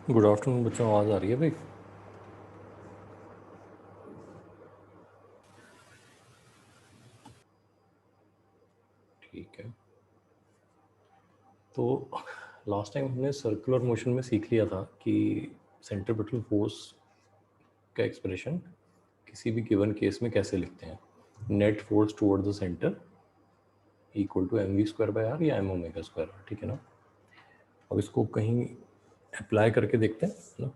Good afternoon बच्चों, आवाज़ आ रही है भाई? ठीक है। तो लास्ट टाइम हमने सर्कुलर मोशन में सीख लिया था कि सेंट्रीपिटल फोर्स का एक्सप्रेशन किसी भी गिवन केस में कैसे लिखते हैं। Net force toward the centre equal to m v square by r या एम ओमेगा स्क्वायर, ठीक है ना। अब इसको कहीं अप्लाई करके देखते हैं ना।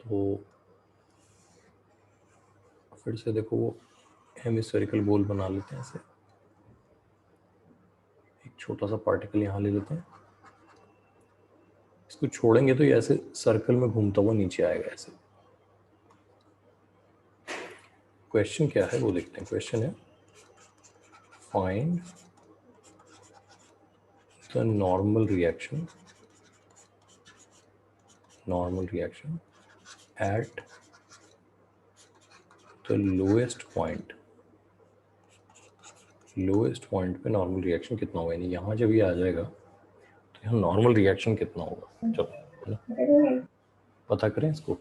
तो फिर से देखो, वो हेमिस्फेरिकल बॉल बना लेते हैं ऐसे। एक छोटा सा पार्टिकल यहाँ ले लेते हैं, इसको छोड़ेंगे तो ये ऐसे सर्कल में घूमता हुआ नीचे आएगा ऐसे। क्वेश्चन क्या है वो देखते हैं। क्वेश्चन है find the normal reaction at the lowest point पे नॉर्मल रिएक्शन कितना होगा। यानी यहाँ जब ये आ जाएगा तो यहाँ नॉर्मल रिएक्शन कितना होगा। चलो है ना, पता करें इसको।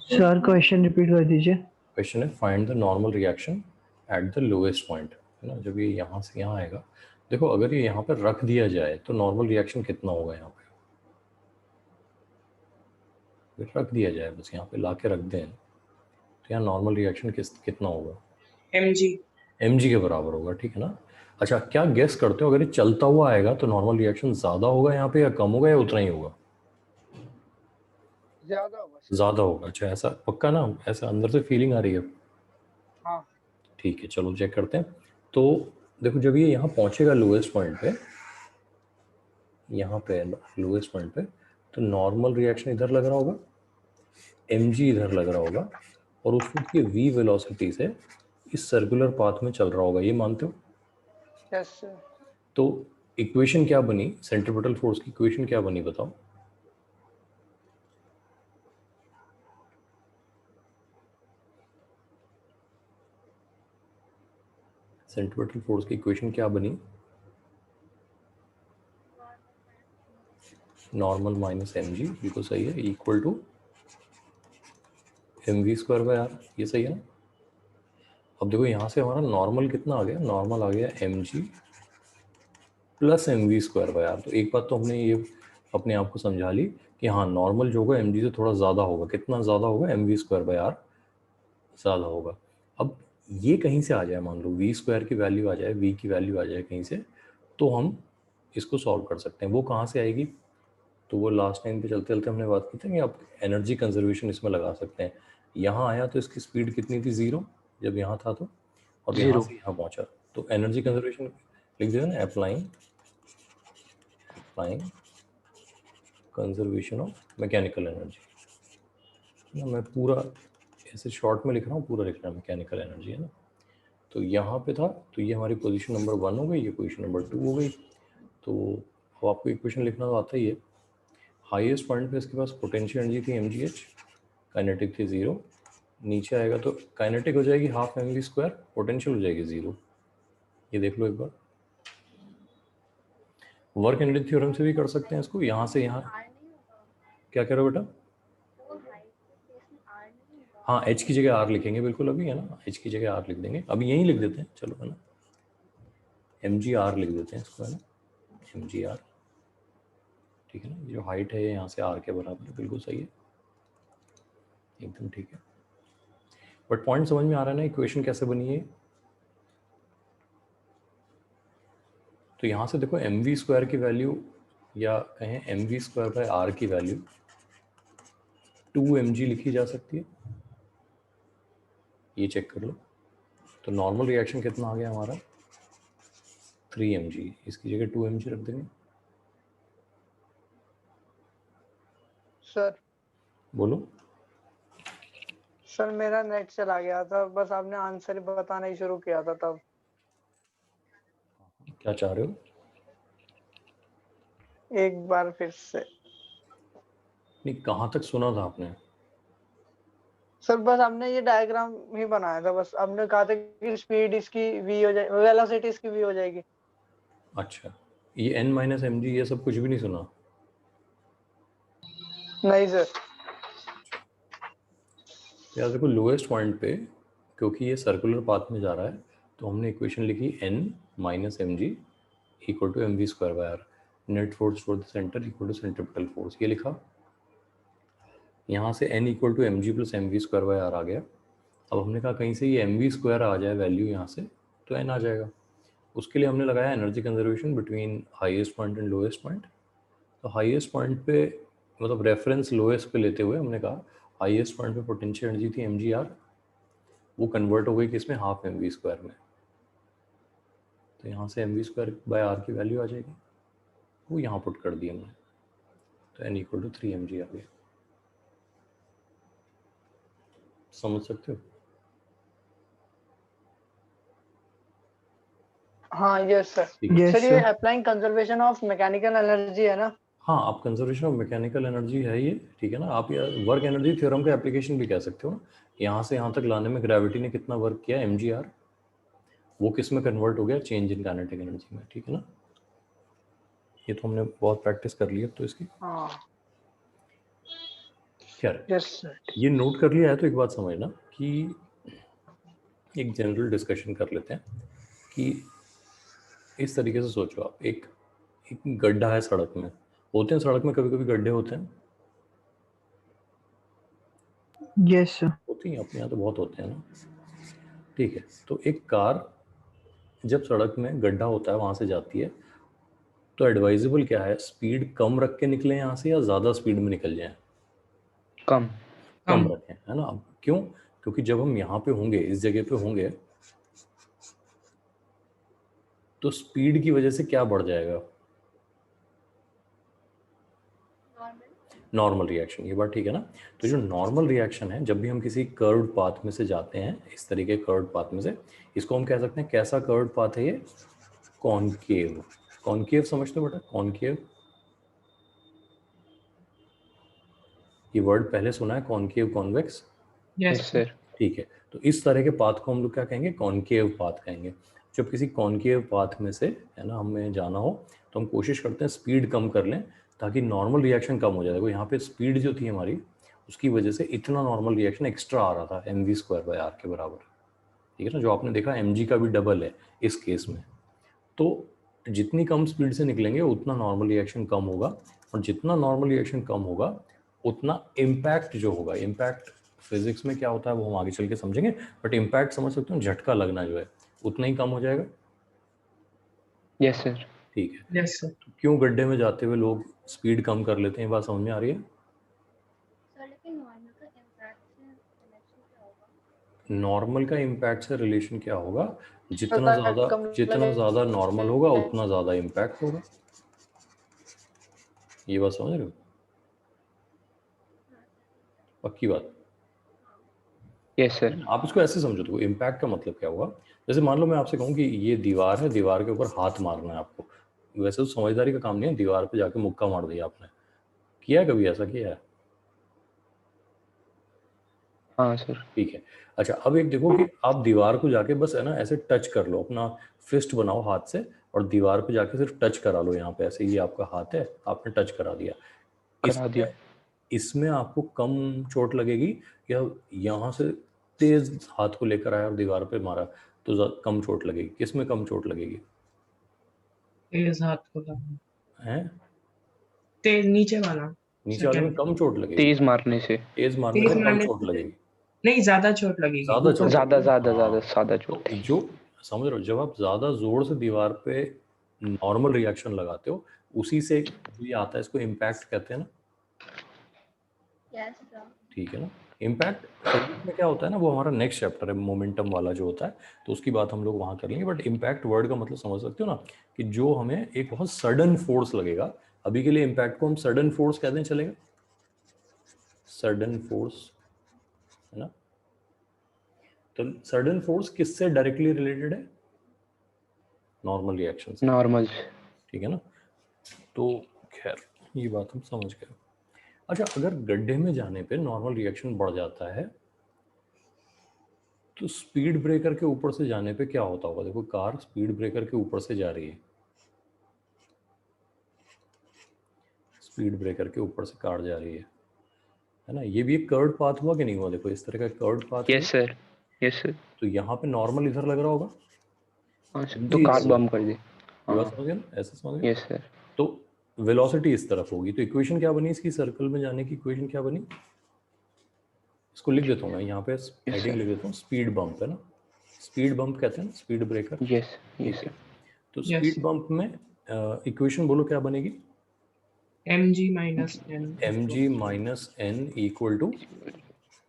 सर क्वेश्चन रिपीट कर दीजिए। क्वेश्चन है find the normal reaction at the lowest point, है ना। जब ये यहाँ से यहाँ आएगा, देखो अगर ये यहाँ पर रख दिया जाए तो नॉर्मल रिएक्शन कितना होगा। यहाँ पे रख दिया जाए, बस यहाँ पे ला के रख दें, तो यहाँ नॉर्मल रिएक्शन कितना होगा। एम जी के बराबर होगा, ठीक है ना। अच्छा, क्या गेस करते हो अगर ये चलता हुआ आएगा तो नॉर्मल रिएक्शन ज़्यादा होगा यहाँ पे या कम होगा या उतना ही होगा। ज्यादा होगा। ज़्यादा होगा। अच्छा, ऐसा पक्का ना, ऐसा अंदर से फीलिंग आ रही है। हाँ ठीक है, चलो चेक करते हैं। तो देखो, जब ये यहाँ पहुँचेगा लोएस्ट पॉइंट पे, यहाँ पे लोएस्ट पॉइंट पे, तो नॉर्मल रिएक्शन इधर लग रहा होगा, एम जी इधर लग रहा होगा, और उस वक्त ये वी वेलोसिटी से इस सर्कुलर पाथ में चल रहा होगा। ये मानते हो? Yes sir. तो इक्वेशन क्या बनी, सेंट्रीपिटल फोर्स की इक्वेशन क्या बनी बताओ। सेंट्रीपिटल फोर्स की इक्वेशन क्या बनी? नॉर्मल माइनस एम जी, बिल्कुल सही है, equal to m v square by r. ये सही है ना। अब देखो यहाँ से हमारा नॉर्मल कितना आ गया, नॉर्मल आ गया m g plus m v square by r. तो एक बात तो हमने ये अपने आप को समझा ली कि हाँ, नॉर्मल जो होगा एम जी से थोड़ा ज़्यादा होगा। कितना ज़्यादा होगा? M v square by r ज़्यादा होगा। अब ये कहीं से आ जाए, मान लो वी स्क्वायर की वैल्यू आ जाए, वी की वैल्यू आ जाए कहीं से, तो हम इसको सॉल्व कर सकते हैं। वो कहाँ से आएगी? तो वो लास्ट टाइम पे चलते चलते हमने बात की थी कि आप एनर्जी कंजर्वेशन इसमें लगा सकते हैं। यहाँ आया तो इसकी स्पीड कितनी थी? 0 जब यहाँ था तो, और यहाँ से यहाँ पहुँचा तो एनर्जी कंजर्वेशन लिख देना ना, applying conservation of mechanical energy ना। मैं पूरा ऐसे शॉर्ट में लिख रहा हूँ, पूरा लिख रहा हूँ मैकेनिकल एनर्जी, है ना। तो यहाँ पे था, तो ये हमारी पोजीशन नंबर 1 हो गई, ये पोजीशन नंबर 2 हो गई। तो अब आपको इक्वेशन लिखना तो आता ही है। हाईएस्ट पॉइंट पे इसके पास पोटेंशियल एनर्जी थी एम जी एच, काइनेटिक थी 0। नीचे आएगा तो काइनेटिक हो जाएगी half m v square, potential हो जाएगी 0। ये देख लो एक बार, वर्क एनर्जी थ्योरम से भी कर सकते हैं इसको। यहाँ से यहाँ क्या कह रहे हो बेटा? हाँ, एच की जगह आर लिखेंगे बिल्कुल अभी, है ना। एच की जगह आर लिख देंगे, अभी यहीं लिख देते हैं, चलो, है ना। एम जी आर लिख देते हैं इसको, है ना, एम जी आर, ठीक है ना। जो हाइट है यहाँ से आर के बराबर है, बिल्कुल सही है, एकदम ठीक है। बट पॉइंट समझ में आ रहा है ना, इक्वेशन कैसे बनी है। तो यहाँ से देखो एम वी स्क्वायर की वैल्यू, या कहें m v square by r की वैल्यू 2 एम जी लिखी जा सकती है। ये चेक कर लो। तो नॉर्मल रिएक्शन कितना आ गया हमारा? 3 एम जी। इसकी जगह 2 एम जी रख देंगे। सर। बोलो। सर मेरा नेट चला गया था, बस आपने आंसर बताना ही शुरू किया था तब। क्या चाह रहे हो? एक बार फिर से। नहीं, कहाँ तक सुना था आपने? सर बस आपने ये डायग्राम ही बनाया था, बस आपने कहा था कि स्पीड इसकी v हो जाएगी, वेलोसिटी इसकी v हो जाएगी। अच्छा, ये n माइनस एम जी ये सब कुछ भी नहीं सुना? नहीं सर। यार देखो लोएस्ट पॉइंट पे क्योंकि ये सर्कुलर पाथ में जा रहा है तो हमने इक्वेशन लिखी n minus m g equal to m v square by r, net force for the centre equal to centripetal force, ये लिखा। यहाँ से n equal to m g plus m v square by r आ गया। अब हमने कहा कहीं से ये एम वी स्क्वायर आ जाए वैल्यू यहाँ से तो n आ जाएगा। उसके लिए हमने लगाया energy conservation between highest point and lowest point. तो हाईएस्ट पॉइंट पे मतलब रेफरेंस लोएस्ट पे लेते हुए हमने कहा हाईएस्ट पॉइंट पे पोटेंशियल एनर्जी थी एम जी आर, वो कन्वर्ट हो गई किसमें, हाफ एम वी स्क्वायर में। तो यहाँ से m v square by r की वैल्यू आ जाएगी, वो यहाँ पुट कर दी हमने, तो n equal to 3 m g आ गया। समझ सकते हो? हाँ यस सर। Yes, सर ये sir. Applying conservation of mechanical energy है ना? हाँ, आप कंजर्वेशन ऑफ मैकेनिकल एनर्जी है ये, ठीक है ना। आप ये वर्क एनर्जी थ्योरम का एप्लीकेशन भी कह सकते हो ना। यहाँ से यहाँ तक लाने में ग्रेविटी ने कितना वर्क किया, एम जी आर, वो किस में कन्वर्ट हो गया, चेंज इन काइनेटिक एनर्जी में, ठीक है ना। ये तो हमने बहुत प्रैक्टिस कर ली है तो इसकी। हाँ खैर यस सर। ये नोट कर लिया है तो एक बात समझना कि एक जनरल डिस्कशन कर लेते हैं कि इस तरीके से सोचो आप, एक गड्ढा है सड़क में, होते हैं सड़क में कभी कभी गड्ढे होते हैं, Yes, sir. होती हैं अपने यहाँ तो बहुत होते हैं ना, ठीक है। तो एक कार जब सड़क में गड्ढा होता है वहाँ से जाती है तो एडवाइजेबल क्या है, स्पीड कम रख के निकले यहाँ से या ज़्यादा स्पीड में निकल जाएं? कम कम रखें, है ना। अब क्यों, क्योंकि जब हम यहाँ पे होंगे, इस जगह पे होंगे, तो स्पीड की वजह से क्या बढ़ जाएगा, नॉर्मल रिएक्शन। ये बात ठीक है ना। तो जो नॉर्मल रिएक्शन है, जब भी हम किसी कर्व्ड पाथ में से जाते हैं, इस तरीके कर्व्ड पाथ में से, इसको हम कह सकते हैं कैसा कर्व्ड पाथ है ये, कॉनकेव। कॉनकेव समझते हो बेटा, कॉनकेव, ये वर्ड पहले सुना है, कॉनकेव कॉन्वेक्स? Yes sir. ठीक है, तो इस तरह के पाथ को हम लोग क्या कहेंगे, कॉनकेव पाथ कहेंगे। जब किसी कॉनकेव पाथ में से, है ना, हमें जाना हो तो हम कोशिश करते हैं स्पीड कम कर लें ताकि नॉर्मल रिएक्शन कम हो जाए। देखो यहाँ पे स्पीड जो थी हमारी, उसकी वजह से इतना नॉर्मल रिएक्शन एक्स्ट्रा आ रहा था m v square by r के बराबर, ठीक है ना। जो आपने देखा एम जी का भी डबल है इस केस में। तो जितनी कम स्पीड से निकलेंगे उतना नॉर्मल रिएक्शन कम होगा, और जितना नॉर्मल रिएक्शन कम होगा उतना इम्पैक्ट जो होगा, इम्पैक्ट फिजिक्स में क्या होता है वो हम आगे चल के समझेंगे, बट इम्पैक्ट समझ सकते हो, झटका लगना जो है उतना ही कम हो जाएगा। Yes sir. ठीक है, Yes, sir. तो क्यों गड्ढे में जाते हुए लोग स्पीड कम कर लेते हैं, ये बात समझ में आ रही है? नॉर्मल का इम्पैक्ट से रिलेशन क्या होगा, जितना ज़्यादा नॉर्मल होगा उतना ज़्यादा इम्पैक्ट होगा। ये बात समझ रहे हो, पक्की बात। Yes sir. आप इसको ऐसे समझो, तो इम्पैक्ट का मतलब क्या होगा, जैसे मान लो मैं आपसे कहूँ कि ये दीवार है, दीवार के ऊपर हाथ मारना है आपको, वैसे तो समझदारी का काम नहीं है, दीवार पे जाके मुक्का मार दिया आपने, किया है कभी ऐसा, किया है? हाँ सर। ठीक है, अच्छा अब एक देखो कि आप दीवार को जाके बस, है ना, ऐसे टच कर लो, अपना फिस्ट बनाओ हाथ से और दीवार पे जाके सिर्फ टच करा लो, यहाँ पे ऐसे, ये आपका हाथ है, आपने टच करा दिया, करा दिया। इसमें आपको कम चोट लगेगी या यहाँ से तेज हाथ को लेकर आया और दीवार पे मारा तो कम चोट लगेगी, किसमें कम चोट लगेगी? तेज हाथ को लगना, हैं, तेज नीचे वाला, नीचे वाले में कम चोट लगेगी, तेज मारने से। तेज मारने से कम चोट लगेगी, नहीं ज्यादा चोट लगेगी, ज्यादा चोट ज्यादा लगेगी। ज्यादा ज्यादा हाँ, ज्यादा तो चोट। जो समझ रहे हो, जब आप ज्यादा जोर से दीवार पे नॉर्मल रिएक्शन लगाते हो, उसी से ये आता है, इसको इम्पैक्ट कहते हैं ना। ठीक है ना। इम्पैक्ट फिजिक्स में क्या होता है ना, वो हमारा नेक्स्ट चैप्टर है, मोमेंटम वाला जो होता है, तो उसकी बात हम लोग वहाँ कर लेंगे। बट इम्पैक्ट वर्ड का मतलब समझ सकते हो ना, कि जो हमें एक बहुत सडन फोर्स लगेगा। अभी के लिए इम्पैक्ट को हम सडन फोर्स कहते हैं, चलेगा, सडन फोर्स, है ना। तो सडन फोर्स किससे डायरेक्टली रिलेटेड है, नॉर्मल रिएक्शन से, नॉर्मल। ठीक है ना। तो खैर ये बात हम समझ गए। अच्छा, अगर गड्ढे में जाने पे नॉर्मल रिएक्शन बढ़ जाता है तो स्पीड ब्रेकर के ऊपर से जाने पे क्या होता होगा? देखो कार स्पीड ब्रेकर के ऊपर से जा रही है, स्पीड ब्रेकर के ऊपर से कार जा रही है, है ना, ये भी एक कर्व्ड पाथ हुआ कि नहीं हुआ, देखो इस तरह का curved path yes sir, yes sir. तो यहाँ पे नॉर्मल इधर लग रहा होगा, हाँ सर, तो जी कार सर। बम कर दे। ये बात हाँ समझ गए ना, ऐसे समझ गए। Yes sir. तो वेलोसिटी इस तरफ होगी, तो इक्वेशन क्या बनी इसकी, सर्कल में जाने की इक्वेशन क्या बनी, इसको लिख देता हूँ मैं यहाँ पे, हेडिंग sir. लिख देता हूँ, स्पीड बम्प, है ना, स्पीड बम्प कहते हैं ना, स्पीड ब्रेकर। यस यस ठीक है, सर। तो Yes. स्पीड बम्प में इक्वेशन बोलो क्या बनेगी, mg minus n m g minus n equal to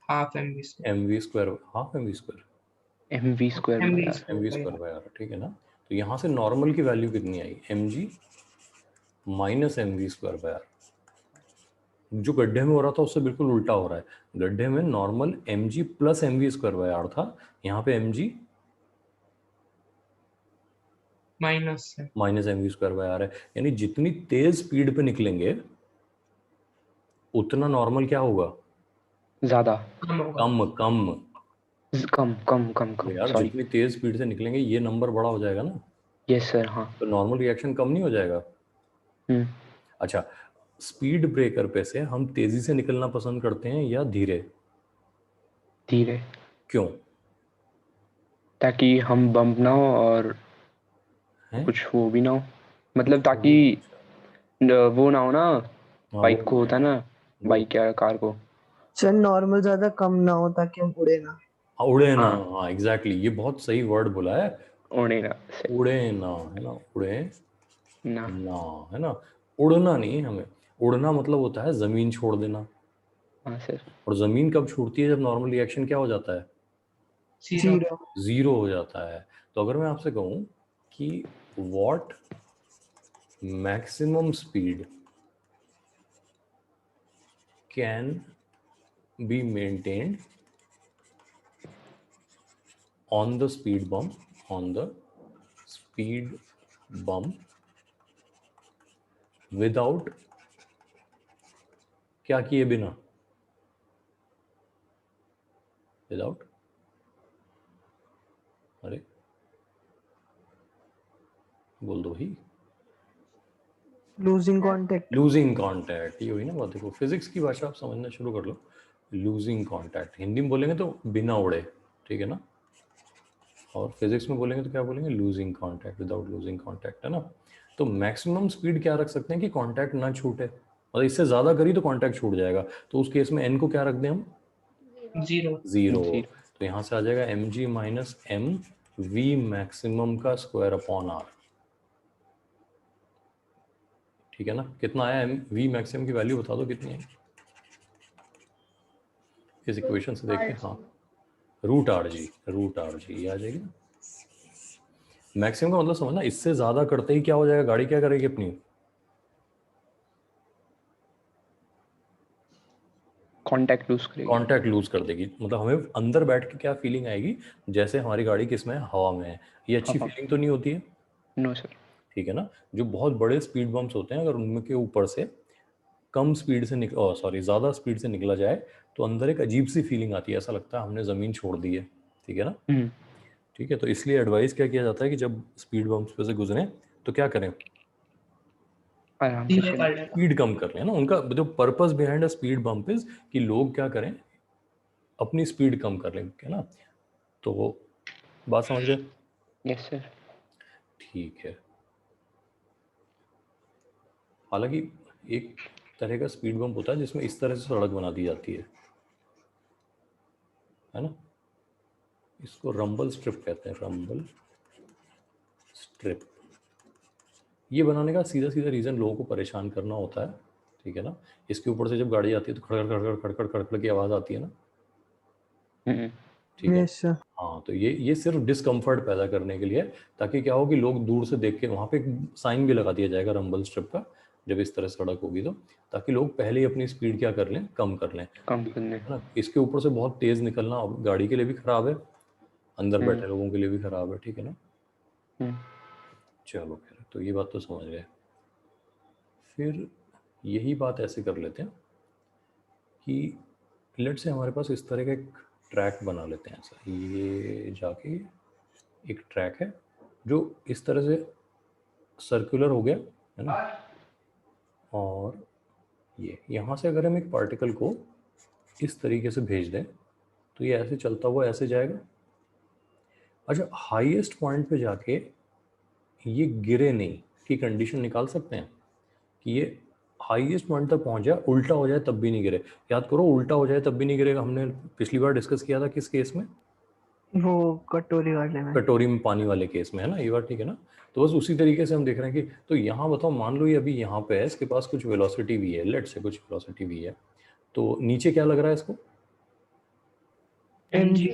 half mv square. M v square, half m v square, mv square mv by आर। M v square square by r, ठीक है ना। तो यहाँ से नॉर्मल की वैल्यू कितनी आई, m g minus m v square by r. जो गड्ढे में हो रहा था उससे बिल्कुल उल्टा हो रहा है, गड्ढे में normal m g plus m v square by r था, यहाँ पे एम जी minus है. Minus m v square by r है। यानी जितनी तेज स्पीड पे निकलेंगे उतना नॉर्मल क्या होगा, ज्यादा, कम होगा. कम कम। कम कम कम तो कम, यार सॉरी। जितनी तेज स्पीड से निकलेंगे ये नंबर बड़ा हो जाएगा ना, यस सर, हाँ। तो नॉर्मल रिएक्शन कम नहीं हो जाएगा। हम्म। अच्छा, स्पीड ब्रेकर पे से हम तेजी से निकलना पसंद करते हैं या धीरे, धीरे, क्यों ताकि हम बम्प ना हो और है, कुछ वो भी ना हो, मतलब ताकि वो ना हो ना, हाँ बाइक वो को होता ना, वो बाइक या कार को। सर नॉर्मल ज्यादा कम ना हो ताकि हम उड़े ना. हाँ, उड़े ना, हाँ, हाँ एग्जैक्टली, ये बहुत सही वर्ड बोला है, उड़े ना से, उड़े ना, है ना, उड़े ना। ना, है ना, उड़ना नहीं हमें, उड़ना मतलब होता है जमीन छोड़ देना, हाँ सर। और जमीन कब छूटती है, जब नॉर्मल रिएक्शन क्या हो जाता है, Zero. जीरो हो जाता है। तो अगर मैं आपसे कहूं कि what maximum speed can be maintained on the speed bump, on the speed bump without क्या किए बिना, विदाउट, अरे बोल दो भाई, Losing contact. लूजिंग कांटेक्ट, ये हुई ना बात। देखो फिजिक्स की भाषा आप समझना शुरू कर लो, लूजिंग कांटेक्ट हिंदी में बोलेंगे तो बिना उड़े, ठीक है ना, और फिजिक्स में बोलेंगे तो क्या बोलेंगे, losing contact, without losing contact, है ना। तो मैक्सिमम स्पीड क्या रख सकते हैं कि कांटेक्ट ना छूटे, मतलब इससे ज़्यादा करी तो कांटेक्ट छूट जाएगा, तो उस केस में एन को क्या रख दें हम, Zero. ज़ीरो। जीरो। तो यहाँ से आ जाएगा m g minus m v maximum का स्क्वायर अपॉन आर, ठीक है ना। कितना आया, एम वी मैक्सिमम की वैल्यू बता दो कितनी है इस इक्वेशन से देख के, हाँ root r g, root r g ये आ जाएगी ना। मैक्सिमम का मतलब समझना, इससे ज़्यादा करते ही क्या हो जाएगा, गाड़ी क्या करेगी अपनी, कांटेक्ट लूज करेगी। कांटेक्ट लूज कर देगी, मतलब हमें अंदर बैठ के क्या फीलिंग आएगी, जैसे हमारी गाड़ी किस में है, हवा में है। ये अच्छी हाँ, फीलिंग तो नहीं होती है, नो सर। ठीक है ना। जो बहुत बड़े स्पीड बम्प्स होते हैं अगर उनमें के ऊपर से कम स्पीड से सॉरी ज़्यादा स्पीड से निकला जाए तो अंदर एक अजीब सी फीलिंग आती है, ऐसा लगता है हमने ज़मीन छोड़ दी है, ठीक है ना। हम्म। ठीक है, तो इसलिए एडवाइस क्या किया जाता है कि जब स्पीड बम्प्स पे से गुजरें तो क्या करें, आराम से धीरे चले। कर लेना. स्पीड कम कर लें ना। उनका जो purpose behind a speed bump is कि लोग क्या करें, अपनी स्पीड कम कर लें, है ना। तो बात समझ गए, यस सर। ठीक है। हालांकि एक तरह का स्पीड बम्प होता है जिसमें इस तरह से सड़क बना दी जाती है ना, इसको रंबल स्ट्रिप कहते हैं, रंबल स्ट्रिप। ये बनाने का सीधा सीधा रीज़न लोगों को परेशान करना होता है, ठीक है ना। इसके ऊपर से जब गाड़ी आती है तो खड़खड़ खड़खड़ खड़खड़ खड़खड़ की आवाज़ आती है ना, हम्म। ठीक है। Yes sir. हाँ, तो ये सिर्फ डिस्कम्फर्ट पैदा करने के लिए है, ताकि क्या हो कि लोग दूर से देख के, वहाँ पे एक साइन भी लगा दिया जाएगा रंबल स्ट्रिप का जब इस तरह सड़क होगी तो, ताकि लोग पहले ही अपनी स्पीड क्या कर लें, कम कर लें, कम करने। है ना। इसके ऊपर से बहुत तेज़ निकलना गाड़ी के लिए भी ख़राब है, अंदर बैठे लोगों के लिए भी ख़राब है, ठीक है ना। हम्म। चलो खैर, तो ये बात तो समझ गए। फिर यही बात ऐसे कर लेते हैं कि लेट से हमारे पास इस तरह का एक ट्रैक बना लेते हैं, ऐसा ये जाके एक ट्रैक है जो इस तरह से सर्कुलर हो गया, है ना। और ये यहाँ से अगर हम एक पार्टिकल को इस तरीके से भेज दें तो ये ऐसे चलता हुआ ऐसे जाएगा। अच्छा, हाईएस्ट पॉइंट पे जाके ये गिरे नहीं की कंडीशन निकाल सकते हैं कि ये हाईएस्ट पॉइंट तक पहुंच जाए, उल्टा हो जाए तब भी नहीं गिरे। याद करो, उल्टा हो जाए तब भी नहीं गिरेगा, हमने पिछली बार डिस्कस किया था किस केस में? वो कटोरी वाले में। कटोरी में पानी वाले केस में, है ना? ये बात ठीक है ना? तो बस उसी तरीके से हम देख रहे हैं कि तो यहाँ बताओ, मान लो ये अभी यहाँ पे है, इसके पास कुछ वेलोसिटी भी है, लेट से कुछ वेलोसिटी भी है, तो नीचे क्या लग रहा है इसको? mg।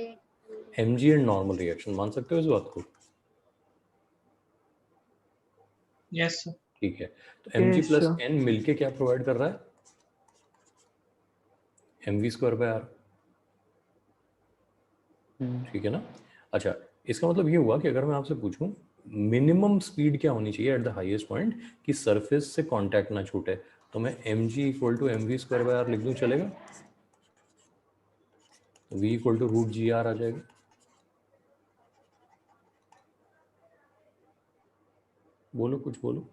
mg and normal reaction, मान सकते हो इस बात को? Yes sir. ठीक है, तो mg Yes, plus sir. n मिलके क्या प्रोवाइड कर रहा है? mv square by r। ठीक है ना? अच्छा, इसका मतलब ये हुआ कि अगर मैं आपसे पूछूं मिनिमम स्पीड क्या होनी चाहिए एट द हाईएस्ट पॉइंट कि सरफेस से कांटेक्ट ना छूटे, तो मैं mg equal to mv square by r लिख दूं, चलेगा? v equal to root g r आ जाएगा। बोलो, कुछ बोलो।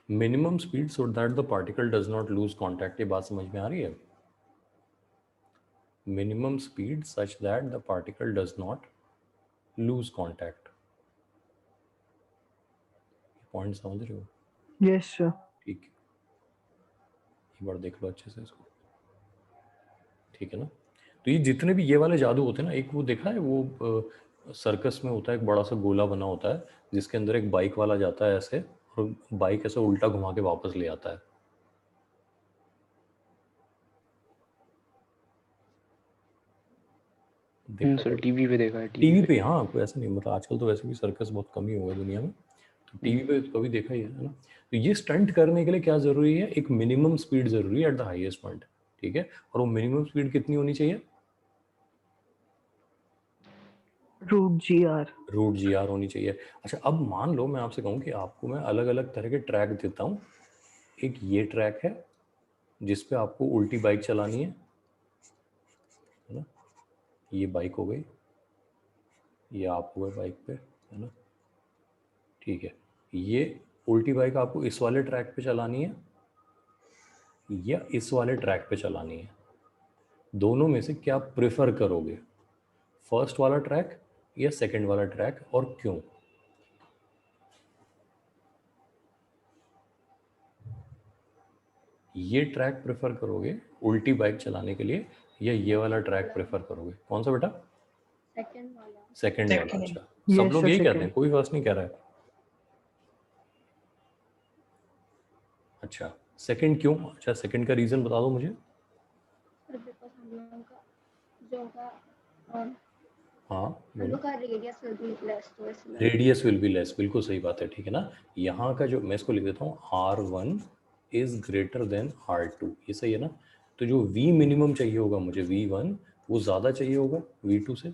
Minimum speed so that the particle does not lose contact, ये बात समझ में आ रही है? Minimum speed such that the particle does not lose contact. Point समझ रहे हो? Yes, sir. ठीक है, एक बार देख लो अच्छे से इसको। ठीक है ना? तो ये जितने भी ये वाले जादू होते हैं ना, एक वो देखा है वो सर्कस में होता है, एक बड़ा सा गोला बना होता है जिसके अंदर एक बाइक वाला जाता है ऐसे, और बाइक ऐसे उल्टा घुमा के वापस ले आता है। सर टीवी पे देखा है, टीवी पे, हाँ, कोई ऐसा नहीं, मतलब आजकल तो वैसे भी सर्कस बहुत कम ही हुआ है दुनिया में, तो टीवी पे कभी देखा ही है ना? तो ये स्टंट करने के लिए क्या जरूरी है? एक मिनिमम स्पीड जरूरी है एट द हाईएस्ट पॉइंट। ठीक है, और वो मिनिमम स्पीड कितनी होनी चाहिए? रूट जी आर होनी चाहिए। अच्छा, अब मान लो मैं आपसे कहूँ कि आपको मैं अलग अलग तरह के ट्रैक देता हूँ। एक ये ट्रैक है जिस पे आपको उल्टी बाइक चलानी है ना? ये बाइक हो गई, ये आप हो गए बाइक पे, है ना? ठीक है, ये उल्टी बाइक आपको इस वाले ट्रैक पे चलानी है या इस वाले ट्रैक पे चलानी है? दोनों में से क्या प्रेफर करोगे? फर्स्ट वाला ट्रैक या सेकंड वाला ट्रैक, और क्यों? ये ट्रैक प्रेफर करोगे उल्टी बाइक चलाने के लिए या ये वाला ट्रैक प्रेफर करोगे? कौन सा बेटा? सेकंड वाला। अच्छा, सब Yes, लोग sir, यही कहते second. हैं, कोई फर्स्ट नहीं कह रहा है। अच्छा, सेकंड क्यों? अच्छा, सेकंड का रीजन बता दो मुझे। हाँ बोलो। रेडियस विल बी लेस, बिल्कुल सही बात है। ठीक है ना? यहाँ का जो मैं इसको लिख देता हूँ, R1 is greater than R2, ये सही है ना? तो जो V मिनिमम चाहिए होगा मुझे, V1, वो ज़्यादा चाहिए होगा V2 से।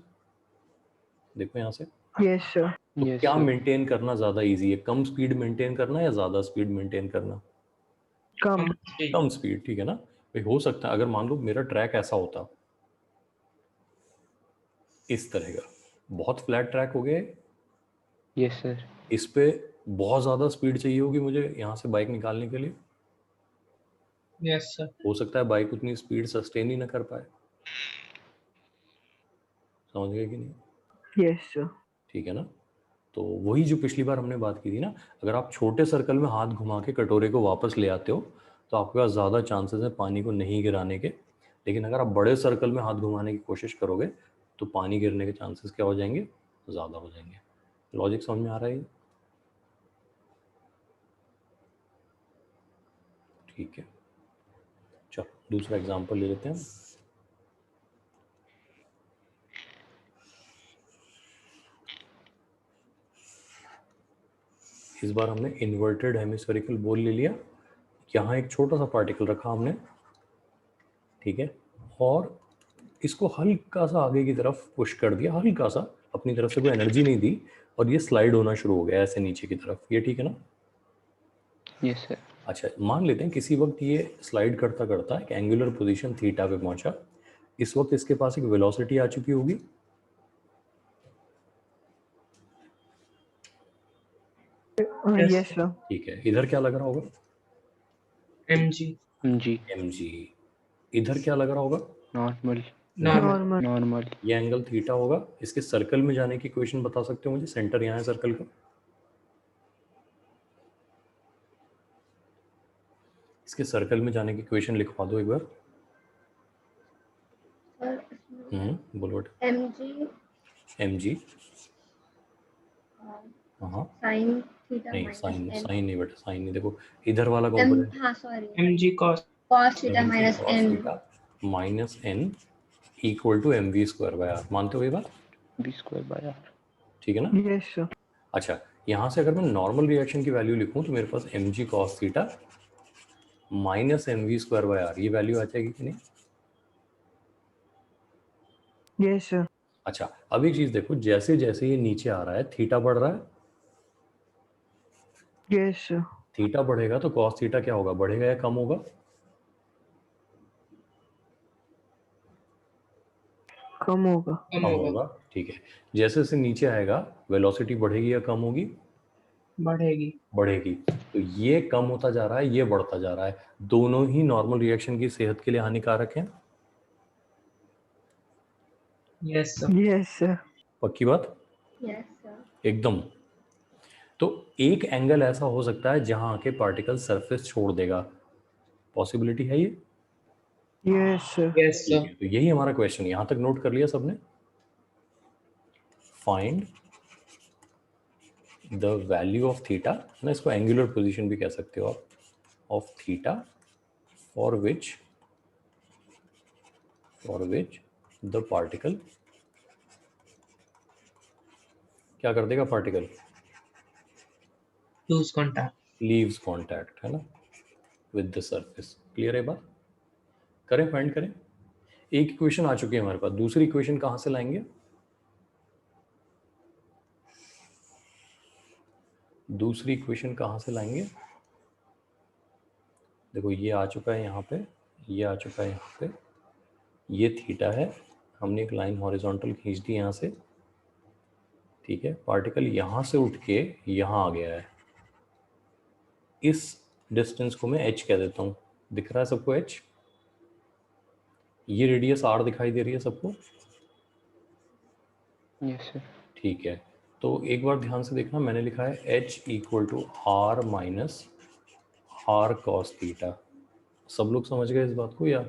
देखो यहाँ से, Yes, sir. तो क्या मेंटेन करना ज़्यादा इजी है? कम स्पीड मेंटेन करना या ज़्यादा स्पीड मेंटेन करना? कम स्पीड। ठीक है ना भाई? हो सकता है अगर मान लो मेरा ट्रैक ऐसा होता, इस तरह का, बहुत फ्लैट ट्रैक हो गया, यस सर। इस पे बहुत ज़्यादा स्पीड चाहिए होगी मुझे यहाँ से बाइक निकालने के लिए। Yes sir. हो सकता है बाइक उतनी स्पीड सस्टेन ही ना कर पाए। समझ गए कि नहीं? Yes, sir. ठीक है ना? तो वही जो पिछली बार हमने बात की थी ना, अगर आप छोटे सर्कल में हाथ घुमा के कटोरे को वापस ले आते हो तो आपके पास ज़्यादा चांसेस है पानी को नहीं गिराने के। लेकिन अगर आप बड़े सर्कल में हाथ घुमाने की कोशिश करोगे तो पानी गिरने के चांसेस क्या हो जाएंगे? ज़्यादा हो जाएंगे। लॉजिक समझ में आ रहा है? ठीक है, चलो दूसरा एग्जांपल ले लेते हैं। इस बार हमने इन्वर्टेड हेमिस्फेरिकल बॉल ले लिया, यहाँ एक छोटा सा पार्टिकल रखा हमने, ठीक है, और इसको हल्का सा आगे की तरफ पुश कर दिया, हल्का सा, अपनी तरफ से कोई एनर्जी नहीं दी, और ये स्लाइड होना शुरू हो गया ऐसे नीचे की तरफ। ये ठीक है ना? Yes sir. अच्छा, मान लेते हैं किसी वक्त ये स्लाइड करता करता एक एंगुलर पोजीशन थीटा पे पहुंचा। इस वक्त इसके पास एक वेलोसिटी आ चुकी होगी, Yes, yes sir. ठीक है, इधर क्या लग रहा होगा? mg, जी mg। इधर क्या लग रहा होगा? Normal normal, Normal. नॉर्मल ये एंगल थीटा होगा। इसके सर्कल में जाने की इक्वेशन बता सकते हो मुझे? सेंटर यहाँ है सर्कल का, इसके सर्कल में जाने की इक्वेशन लिखवा दो एक बार। बोलो बेटा। mg हाँ साइन थीटा नहीं, माइनस साइन एन साइन नहीं बेटा, साइन नहीं। देखो इधर वाला एम कॉम्पोनेंट हाँ sorry mg cos cos theta mg minus cos n theta minus n equal to mv square by r। मानते हो ये बात? B square by r. ठीक है ना? Yes sir. अच्छा, यहाँ से अगर मैं नॉर्मल रिएक्शन की वैल्यू लिखूं तो मेरे पास mg cos theta minus mv square by r, ये वैल्यू आ जाएगी कि नहीं? Yes sir. अच्छा, अब एक चीज देखो, जैसे जैसे ये नीचे आ रहा है थीटा बढ़ रहा है। Yes sir. थीटा बढ़ेगा तो cos थीटा क्या होगा? बढ़ेगा या कम होगा? कम होगा. कम कम होगा, होगा। ठीक है, जैसे जैसे नीचे आएगा वेलोसिटी बढ़ेगी या कम होगी? बढ़ेगी, बढ़ेगी। तो ये कम होता जा रहा है, ये बढ़ता जा रहा है। दोनों ही नॉर्मल रिएक्शन की सेहत के लिए हानिकारक हैं। yes sir, Yes sir. पक्की बात? यस सर एकदम। तो एक एंगल ऐसा हो सकता है जहां आके पार्टिकल सरफेस छोड़ देगा, पॉसिबिलिटी है ये? Yes sir. yes ठीक sir, है, तो यही हमारा क्वेश्चन। यहां तक नोट कर लिया सबने? Find the value of theta, ना इसको एंगुलर पोजीशन भी कह सकते हो आप, of theta for which the particle क्या कर देगा? Particle lose contact, leaves contact, है ना, विद द सरफेस। क्लियर है बात? करें, फाइंड करें। एक इक्वेशन आ चुकी है हमारे पास, दूसरी इक्वेशन कहां से लाएंगे? दूसरी इक्वेशन कहां से लाएंगे? देखो ये आ चुका है यहाँ पे, ये आ चुका है यहाँ पे, ये थीटा है। हमने एक लाइन हॉरिजॉन्टल खींच दी यहाँ से, ठीक है। पार्टिकल यहाँ से उठ के यहाँ आ गया है। इस डिस्टेंस को मैं h कह देता हूँ। दिख रहा है सबको h? ये रेडियस r दिखाई दे रही है सबको? Yes sir. ठीक है, तो एक बार ध्यान से देखना, मैंने लिखा है h equal to r minus r cos theta. सब लोग समझ गए इस बात को या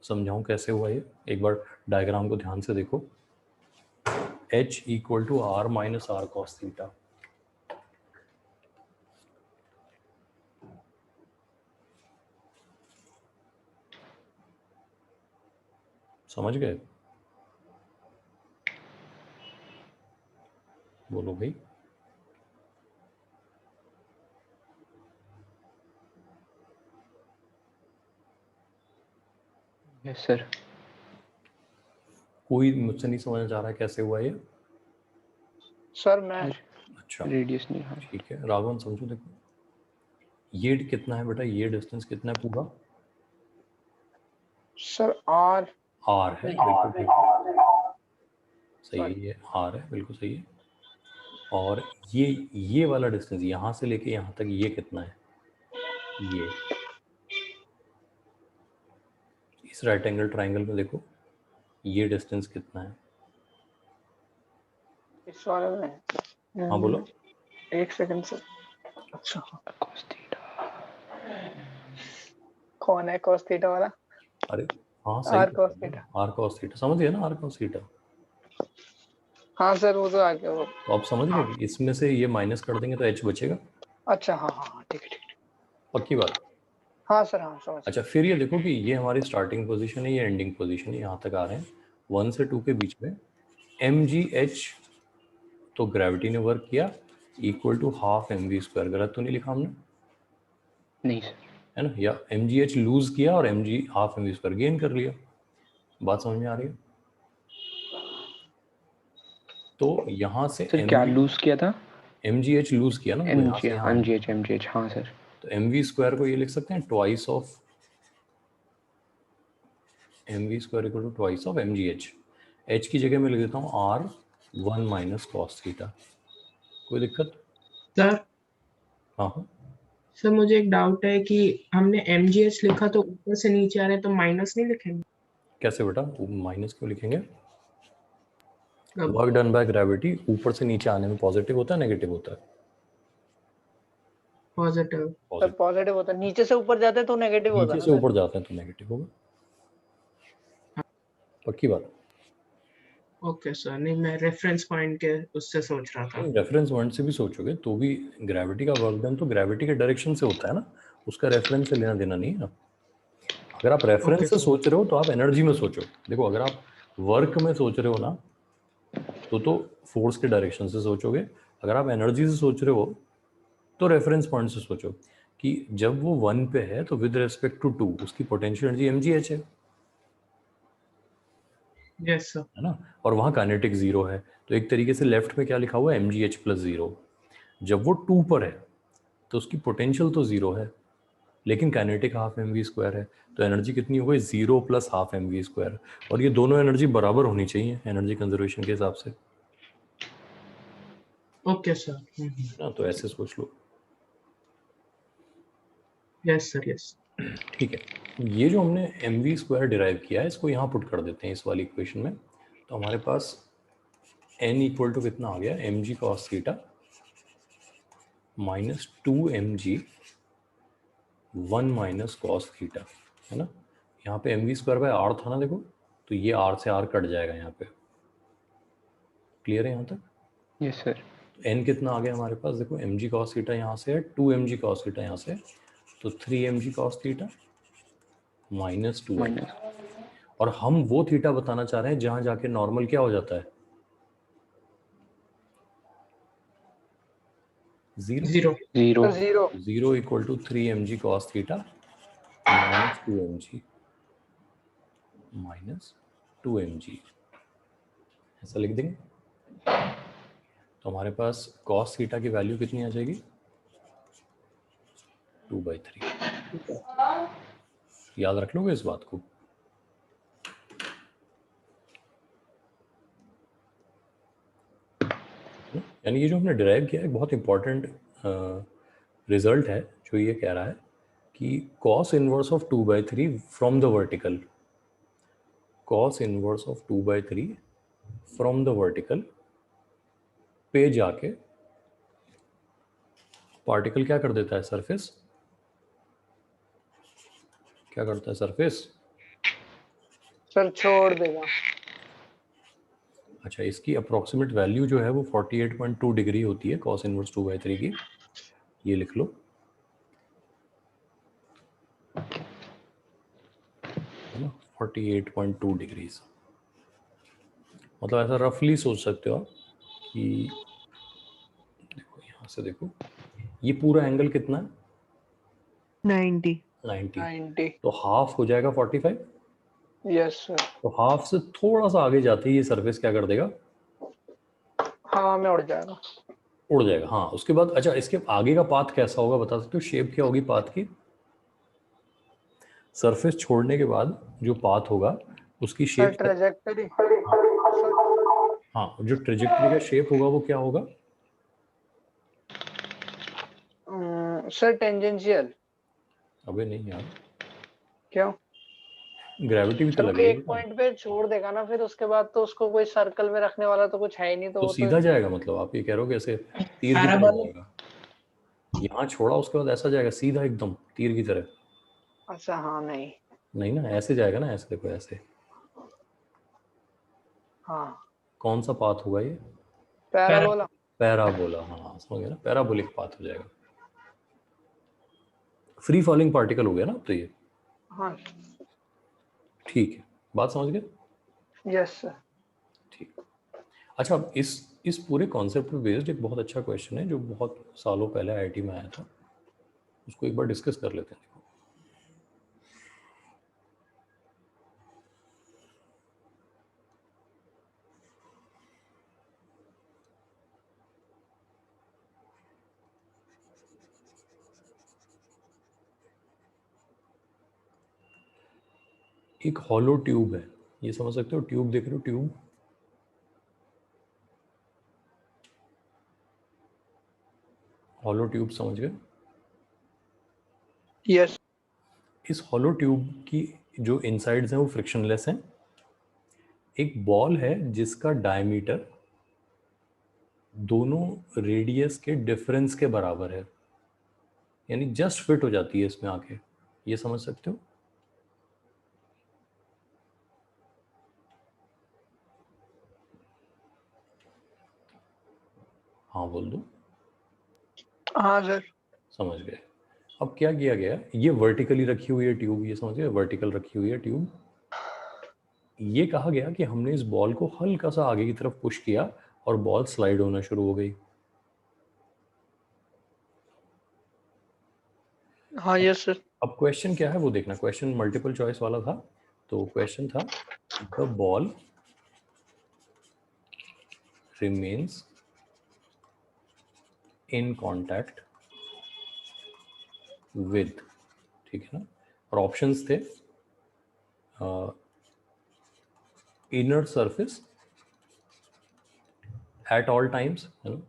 समझाऊं कैसे हुआ ये? एक बार डायग्राम को ध्यान से देखो। h equal to r minus r cos theta. समझ गए? बोलो भाई। Yes sir. कोई मुझसे नहीं समझ आ रहा है कैसे हुआ ये? सर मैं अच्छा रेडियस नहीं, हाँ ठीक है, राघवन समझो। देखो ये कितना है बेटा? ये डिस्टेंस कितना है पूरा? सर आर r है, बिल्कुल ठीक है, सही है, ये r है, बिल्कुल सही है। और ये वाला डिस्टेंस यहाँ से लेके यहाँ तक ये कितना है? ये इस राइट एंगल ट्राइंगल में देखो ये डिस्टेंस कितना है? इस वाले में हाँ बोलो। एक सेकंड सर। अच्छा cos थीटा। कौन है cos थीटा वाला? अरे हाँ सही R cos theta. r cos theta समझ गए ना? r cos थीटा हाँ सर वो तो आ गया वो। तो आप समझ गए कि इसमें से ये माइनस कर देंगे तो h बचेगा। अच्छा हाँ हाँ हाँ ठीक है ठीक है। पक्की बात? हाँ सर हाँ समझ। अच्छा, फिर ये देखो कि ये हमारी स्टार्टिंग पोजीशन है, ये एंडिंग पोजीशन है, यहाँ तक आ रहे हैं 1 से 2 के बीच में। mgh तो ग्रेविटी ने वर्क किया equal to half mv square. गलत तो नहीं लिखा हमने? नहीं सर। है ना? या mgh लूज किया और mg half mv square gain कर लिया। बात समझ में आ रही है? तो यहाँ से सर क्या लूज किया था? mgh लूज किया ना, तो यहाँ से यहाँ mgh हाँ सर। तो mv स्क्वायर को ये लिख सकते हैं twice of mv square equal to twice of mgh। h की जगह मैं लिख देता हूँ r 1 माइनस कॉस थीटा। कोई दिक्कत? sir, हाँ हाँ, सर मुझे एक डाउट है कि हमने mgh लिखा तो ऊपर से नीचे आ रहे हैं तो माइनस नहीं लिखेंगे? कैसे बेटा माइनस क्यों लिखेंगे? अब वर्क डन बाय ग्रेविटी ऊपर से नीचे आने में पॉजिटिव होता है नेगेटिव होता है? पॉजिटिव। Sir positive. पॉजिटिव होता है, नीचे से ऊपर जाते हैं तो नेगेटिव होता नीचे है से ना ऊपर जाते हैं तो नेगेटिव होगा, पक्की बात। ओके सर, नहीं मैं रेफरेंस पॉइंट के उससे सोच रहा था। रेफरेंस पॉइंट से भी सोचोगे तो भी ग्रेविटी का वर्क डन तो ग्रेविटी के डायरेक्शन से होता है ना, उसका रेफरेंस से लेना देना नहीं है ना। अगर आप रेफरेंस ओके से सर। सोच रहे हो तो आप एनर्जी में सोचो। देखो अगर आप वर्क में सोच रहे हो ना तो फोर्स के डायरेक्शन से सोचोगे। अगर आप एनर्जी से सोच रहे हो तो रेफरेंस पॉइंट से सोचो कि जब वो 1 पे है तो विद रेस्पेक्ट टू 2 उसकी potential energy mgh yes sir. है ना, और वहाँ काइनेटिक 0 है। तो एक तरीके से लेफ्ट में क्या लिखा हुआ है mgh प्लस 0। जब वो 2 पर है तो उसकी पोटेंशियल तो 0 है लेकिन काइनेटिक हाफ mv² है। तो एनर्जी कितनी हो गई 0 प्लस हाफ mv²। और ये दोनों एनर्जी बराबर होनी चाहिए एनर्जी कंजर्वेशन के हिसाब से, ओके सर। है ना। तो ऐसे सोच लो। Yes sir, yes. ठीक है, ये जो हमने mv² डिराइव किया है इसको यहाँ पुट कर देते हैं इस वाली इक्वेशन में। तो हमारे पास n इक्वल टू कितना आ गया mg cos theta minus 2mg 1 minus cos theta, है ना। यहाँ पे mv² बाय r था ना, देखो तो ये r से r कट जाएगा यहाँ पे। क्लियर है यहाँ तक? Yes sir. तो n कितना आ गया हमारे पास, देखो mg cos थीटा यहाँ से है, 2mg cos थीटा यहाँ से, तो 3mg cos theta minus 2m। Minus और हम वो थीटा बताना चाह रहे हैं जहां जाके नॉर्मल क्या हो जाता है, 0। 0। 0। Sir 0। 0 equal to 3mg cos theta minus 2mg minus 2mg, ऐसा लिख देंगे। तो हमारे पास cos थीटा की वैल्यू कितनी आ जाएगी 2/3। याद रख लोगे इस बात को। यानी ये जो हमने डिराइव किया है बहुत इंपॉर्टेंट रिजल्ट है जो ये कह रहा है कि cos inverse of 2/3 from the vertical, cos inverse of 2/3 from the vertical पे जाके पार्टिकल क्या कर देता है, सरफेस क्या करता है, सरफेस। सर छोड़ देगा। अच्छा, इसकी अप्रोक्सीमेट वैल्यू जो है वो 48.2 डिग्री होती है cos इनवर्स 2/3 की, ये लिख लो, है ना, 48.2 डिग्रीज। मतलब ऐसा रफली सोच सकते हो आप कि देखो यहाँ से देखो ये पूरा एंगल कितना है 90। 90, 90। तो हाफ हो जाएगा 45। Yes sir. तो हाफ से थोड़ा सा आगे जाते ही ये सरफेस क्या कर देगा, हाँ में उड़ जाएगा। उड़ जाएगा। हाँ, उसके बाद अच्छा इसके आगे का पाथ कैसा होगा बता सकते हो, शेप क्या होगी पाथ की, सरफेस छोड़ने के बाद जो पाथ होगा उसकी सर शेप। ट्रेजेक्टरी। हाँ, जो ट्रेजेक्टरी का शेप होगा वो क्या होगा, सर टेंजेंशियल। अबे नहीं यार, क्यों? ग्रेविटी भी तो सर वो लगेगी एक ना। पॉइंट पे छोड़ देगा ना, फिर उसके बाद तो उसको कोई सर्कल में रखने वाला तो कुछ है ही नहीं, तो तो वो सीधा जाएगा, मतलब आप ये कह रहे हो कि ऐसे तीर की तरह पैराबोलिक। जाएगा। यहाँ छोड़ा उसके बाद ऐसा जाएगा सीधा एकदम तीर की तरह, अच्छा हाँ नहीं। नहीं ना, ऐसे जाएगा ना, ऐसे देखो ऐसे। हाँ कौन सा पाथ होगा ये, पैराबोला। पैराबोला। हाँ समझ गया ना, पैराबोलिक पाथ हो जाएगा। फ्री फॉलिंग पार्टिकल हो गया ना अब तो ये। हाँ। ठीक है, बात समझ गए। Yes sir. ठीक। अच्छा, अब इस पूरे कॉन्सेप्ट पे बेस्ड एक बहुत अच्छा क्वेश्चन है जो बहुत सालों पहले आईआईटी में आया था, उसको एक बार डिस्कस कर लेते हैं। देखो, एक हॉलो ट्यूब है, ये समझ सकते हो, ट्यूब देख रहे हो, ट्यूब, हॉलो ट्यूब समझ गए? यस इस हॉलो ट्यूब की जो इनसाइड्स हैं वो फ्रिक्शनलेस हैं। एक बॉल है जिसका डायमीटर दोनों रेडियस के डिफरेंस के बराबर है, यानी जस्ट फिट हो जाती है इसमें आके, ये समझ सकते हो? हाँ बोल दो। हाँ सर। समझ गए। अब क्या किया गया, ये वर्टिकली रखी हुई है ट्यूब, ये समझ गए, वर्टिकल रखी हुई है ट्यूब। ये कहा गया कि हमने इस बॉल को हल्का सा आगे की तरफ पुश किया और बॉल स्लाइड होना शुरू हो गई। हाँ यस सर। अब क्वेश्चन क्या है वो देखना, क्वेश्चन मल्टीपल चॉइस वाला था। तो क्वेश्चन था the ball remains in contact with, ठीक है ना, और ऑप्शंस थे inner surface at all times, है ना,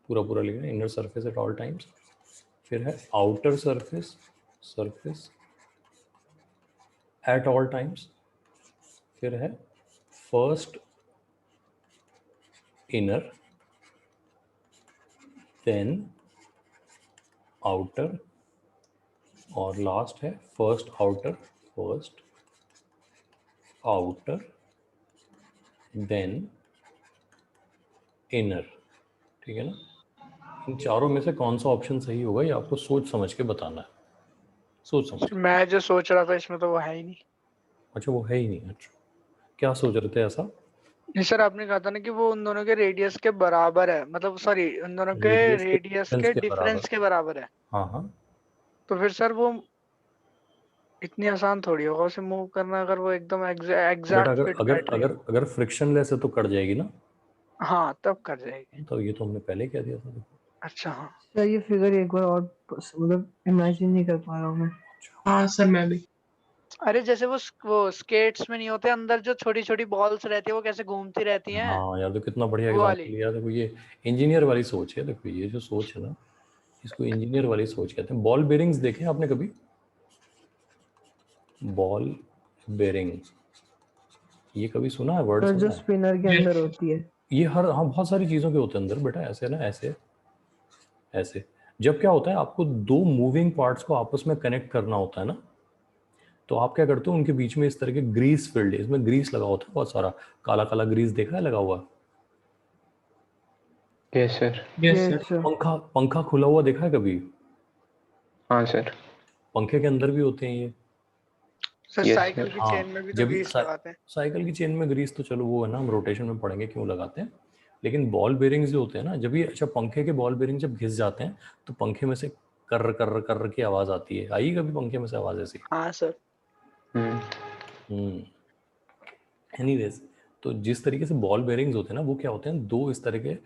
पूरा पूरा लिखना, inner surface at all times. फिर है outer surface, surface at all times. फिर है फर्स्ट इनर देन आउटर, और लास्ट है first outer, first outer then inner, ठीक है ना। इन चारों में से कौन सा ऑप्शन सही होगा ये आपको सोच समझ के बताना है, सोच समझ के। मैं जो सोच रहा था इसमें तो वो है ही नहीं। अच्छा वो है ही नहीं, अच्छा क्या सोच रहे थे ऐसा? नहीं सर, आपने कहा था ना कि वो उन दोनों के रेडियस के बराबर है, मतलब सॉरी उन दोनों के रेडियस के डिफरेंस के बराबर है। हाँ हाँ, तो फिर सर वो इतनी आसान थोड़ी होगा उसे मूव करना, अगर वो एकदम बट एग्जैक्ट अगर फिट अगर बैठ रही अगर हो। अगर फ्रिक्शन लेस है तो कट जाएगी ना। हाँ तब कर जाएगी। तो ये तो हमने पहले कह दिया था। अच्छा हाँ। सर ये फिगर एक बार और मतलब इमेजिन नहीं कर पा रहा हूँ मैं। हाँ सर मैं भी। अरे जैसे वो स्केट्स में नहीं होते, अंदर जो छोटी छोटी बॉल्स रहती है वो कैसे घूमती रहती हैं, हाँ यार, तो कितना बढ़िया वो वाली। एग्जाम्पल लिया। देखो ये इंजीनियर वाली सोच है, देखो ये जो सोच है ना, इसको इंजीनियर वाली सोच कहते हैं। बॉल बेरिंग्स देखे आपने कभी? बॉल बेरिंग, ये कभी सुना है, वर्ड सर जो सुना है? स्पिनर के अंदर होती है। ये हर, हाँ बहुत सारी चीज़ों के होते हैं अंदर बेटा, ऐसे ना, ऐसे ऐसे। जब क्या होता है, आपको दो मूविंग पार्ट्स को आपस में कनेक्ट करना होता है ना, तो आप क्या करते हो, उनके बीच में इस तरह के ग्रीस फील्ड, इसमें ग्रीस लगा होता है बहुत सारा, काला काला ग्रीस देखा है लगा हुआ? Yes sir. Yes yes sir. Sir. पंखा, पंखा खुला हुआ देखा है कभी? हाँ सर। पंखे के अंदर भी होते हैं ये। Sir yes cycle sir. की हाँ, चेन में भी तो जब ग्रीस लगाते हैं। साइकिल की चेन में ग्रीस तो चलो वो है ना, हम रोटेशन में पढ़ेंगे क्यों लगाते हैं। लेकिन बॉल बेरिंग्स जो होते हैं ना, जब ये, अच्छा पंखे के बॉल बेरिंग जब घिस जाते हैं तो पंखे में से कर कर कर की आवाज़ आती है, आई कभी पंखे में से आवाज़ ऐसी? हाँ सर। एनीवेज, तो जिस तरीके से बॉल बेरिंग्स होते हैं ना, वो क्या होते हैं, दो इस तरह के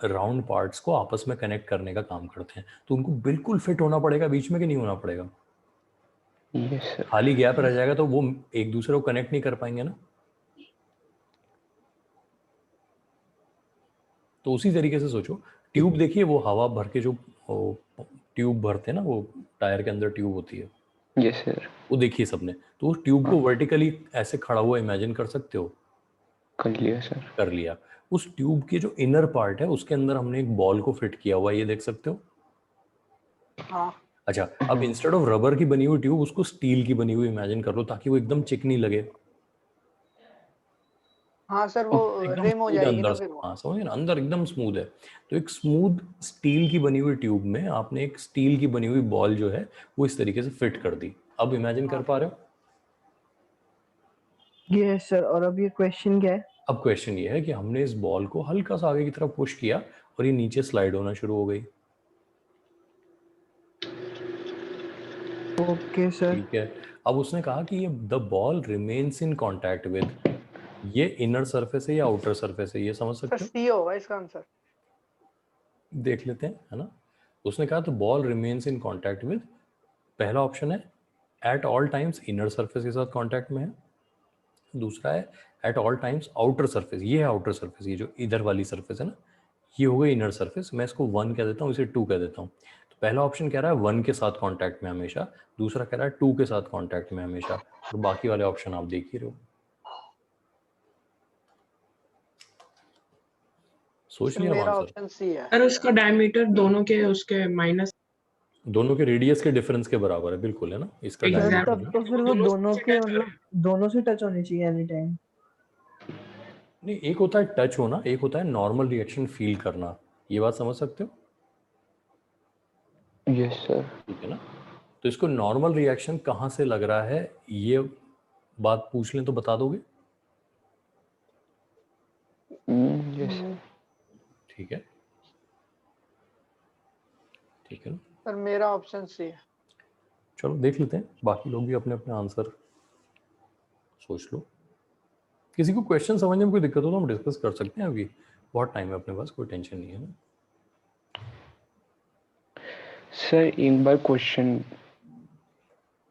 राउंड पार्ट्स को आपस में कनेक्ट करने का काम करते हैं। तो उनको बिल्कुल फिट होना पड़ेगा बीच में, कि नहीं होना पड़ेगा? Yes sir. खाली गैप रह जाएगा तो वो एक दूसरे को कनेक्ट नहीं कर पाएंगे ना। तो उसी तरीके से सोचो, ट्यूब देखिए, वो हवा भर के जो ट्यूब भरते हैं ना, वो टायर के अंदर ट्यूब होती है, यस सर। वो देखिए सबने। तो उस ट्यूब को हाँ। वर्टिकली ऐसे खड़ा हुआ इमेजिन कर सकते हो? कर लिया सर। कर लिया। उस ट्यूब के जो इनर पार्ट है उसके अंदर हमने एक बॉल को फिट किया हुआ है, ये देख सकते हो? हाँ। अच्छा, अब इंस्टेड ऑफ रबर की बनी हुई ट्यूब, उसको स्टील की बनी हुई इमेजिन कर लो, ताकि वो एकदम चिकनी लगे, हाँ सर वो एकदम रिम हो स्मूथ है जाएगी अंदर ना से। फिर वो। हाँ समझे ना, अंदर एकदम स्मूथ है। तो एक स्मूथ स्टील की बनी हुई ट्यूब में आपने एक स्टील की बनी हुई बॉल जो है वो इस तरीके से फिट कर दी। अब इमेजिन कर पा रहे हो? Yes sir. और अब ये क्वेश्चन क्या है? अब क्वेश्चन ये है कि हमने इस बॉल को हल्का सा आगे की तरफ पुश किया और ये नीचे स्लाइड होना शुरू हो गई। Okay sir. ठीक है, अब उसने कहा कि ये the ball remains in contact with, ये इनर सरफेस है या आउटर सरफेस है, ये समझ सर सकते हो? सी होगा इसका आंसर। देख लेते हैं, है ना। उसने कहा तो ball remains in contact with, पहला ऑप्शन है eight all times inner surface के साथ कांटेक्ट में है। दूसरा है eight all times outer surface, ये है आउटर सरफेस, ये जो इधर वाली सरफेस है ना, ये हो गई इनर सरफेस, मैं इसको 1 कह देता हूँ, इसे 2 कह देता हूँ। तो पहला ऑप्शन कह रहा है 1 के साथ कांटेक्ट में हमेशा, दूसरा कह रहा है 2 के साथ कांटेक्ट में हमेशा, और बाकी वाले ऑप्शन आप देख ही रहे हो। सोच लिया मेरा आंसर? ऑप्शन सी है। सर उसका डायमीटर दोनों के उसके माइनस दोनों के रेडियस के डिफरेंस के बराबर है, बिल्कुल है ना, इसका सर डायमीटर तब ना। तो फिर वो दोनों के मतलब दोनों से टच होनी चाहिए एनी टाइम। नहीं, एक होता है टच होना, एक होता है नॉर्मल रिएक्शन फील करना, ये बात समझ सकते हो? Yes sir. ठीक है ना। तो इसको नॉर्मल रिएक्शन कहाँ से लग रहा है, ये बात पूछ लें तो बता दोगे? यस ठीक है, ठीक है ना। सर मेरा ऑप्शन सी है। चलो देख लेते हैं, बाकी लोग भी अपने अपने आंसर सोच लो। किसी को क्वेश्चन समझने में कोई दिक्कत हो तो हम डिस्कस कर सकते हैं, अभी बहुत टाइम है अपने पास, कोई टेंशन नहीं है ना। सर एक बार क्वेश्चन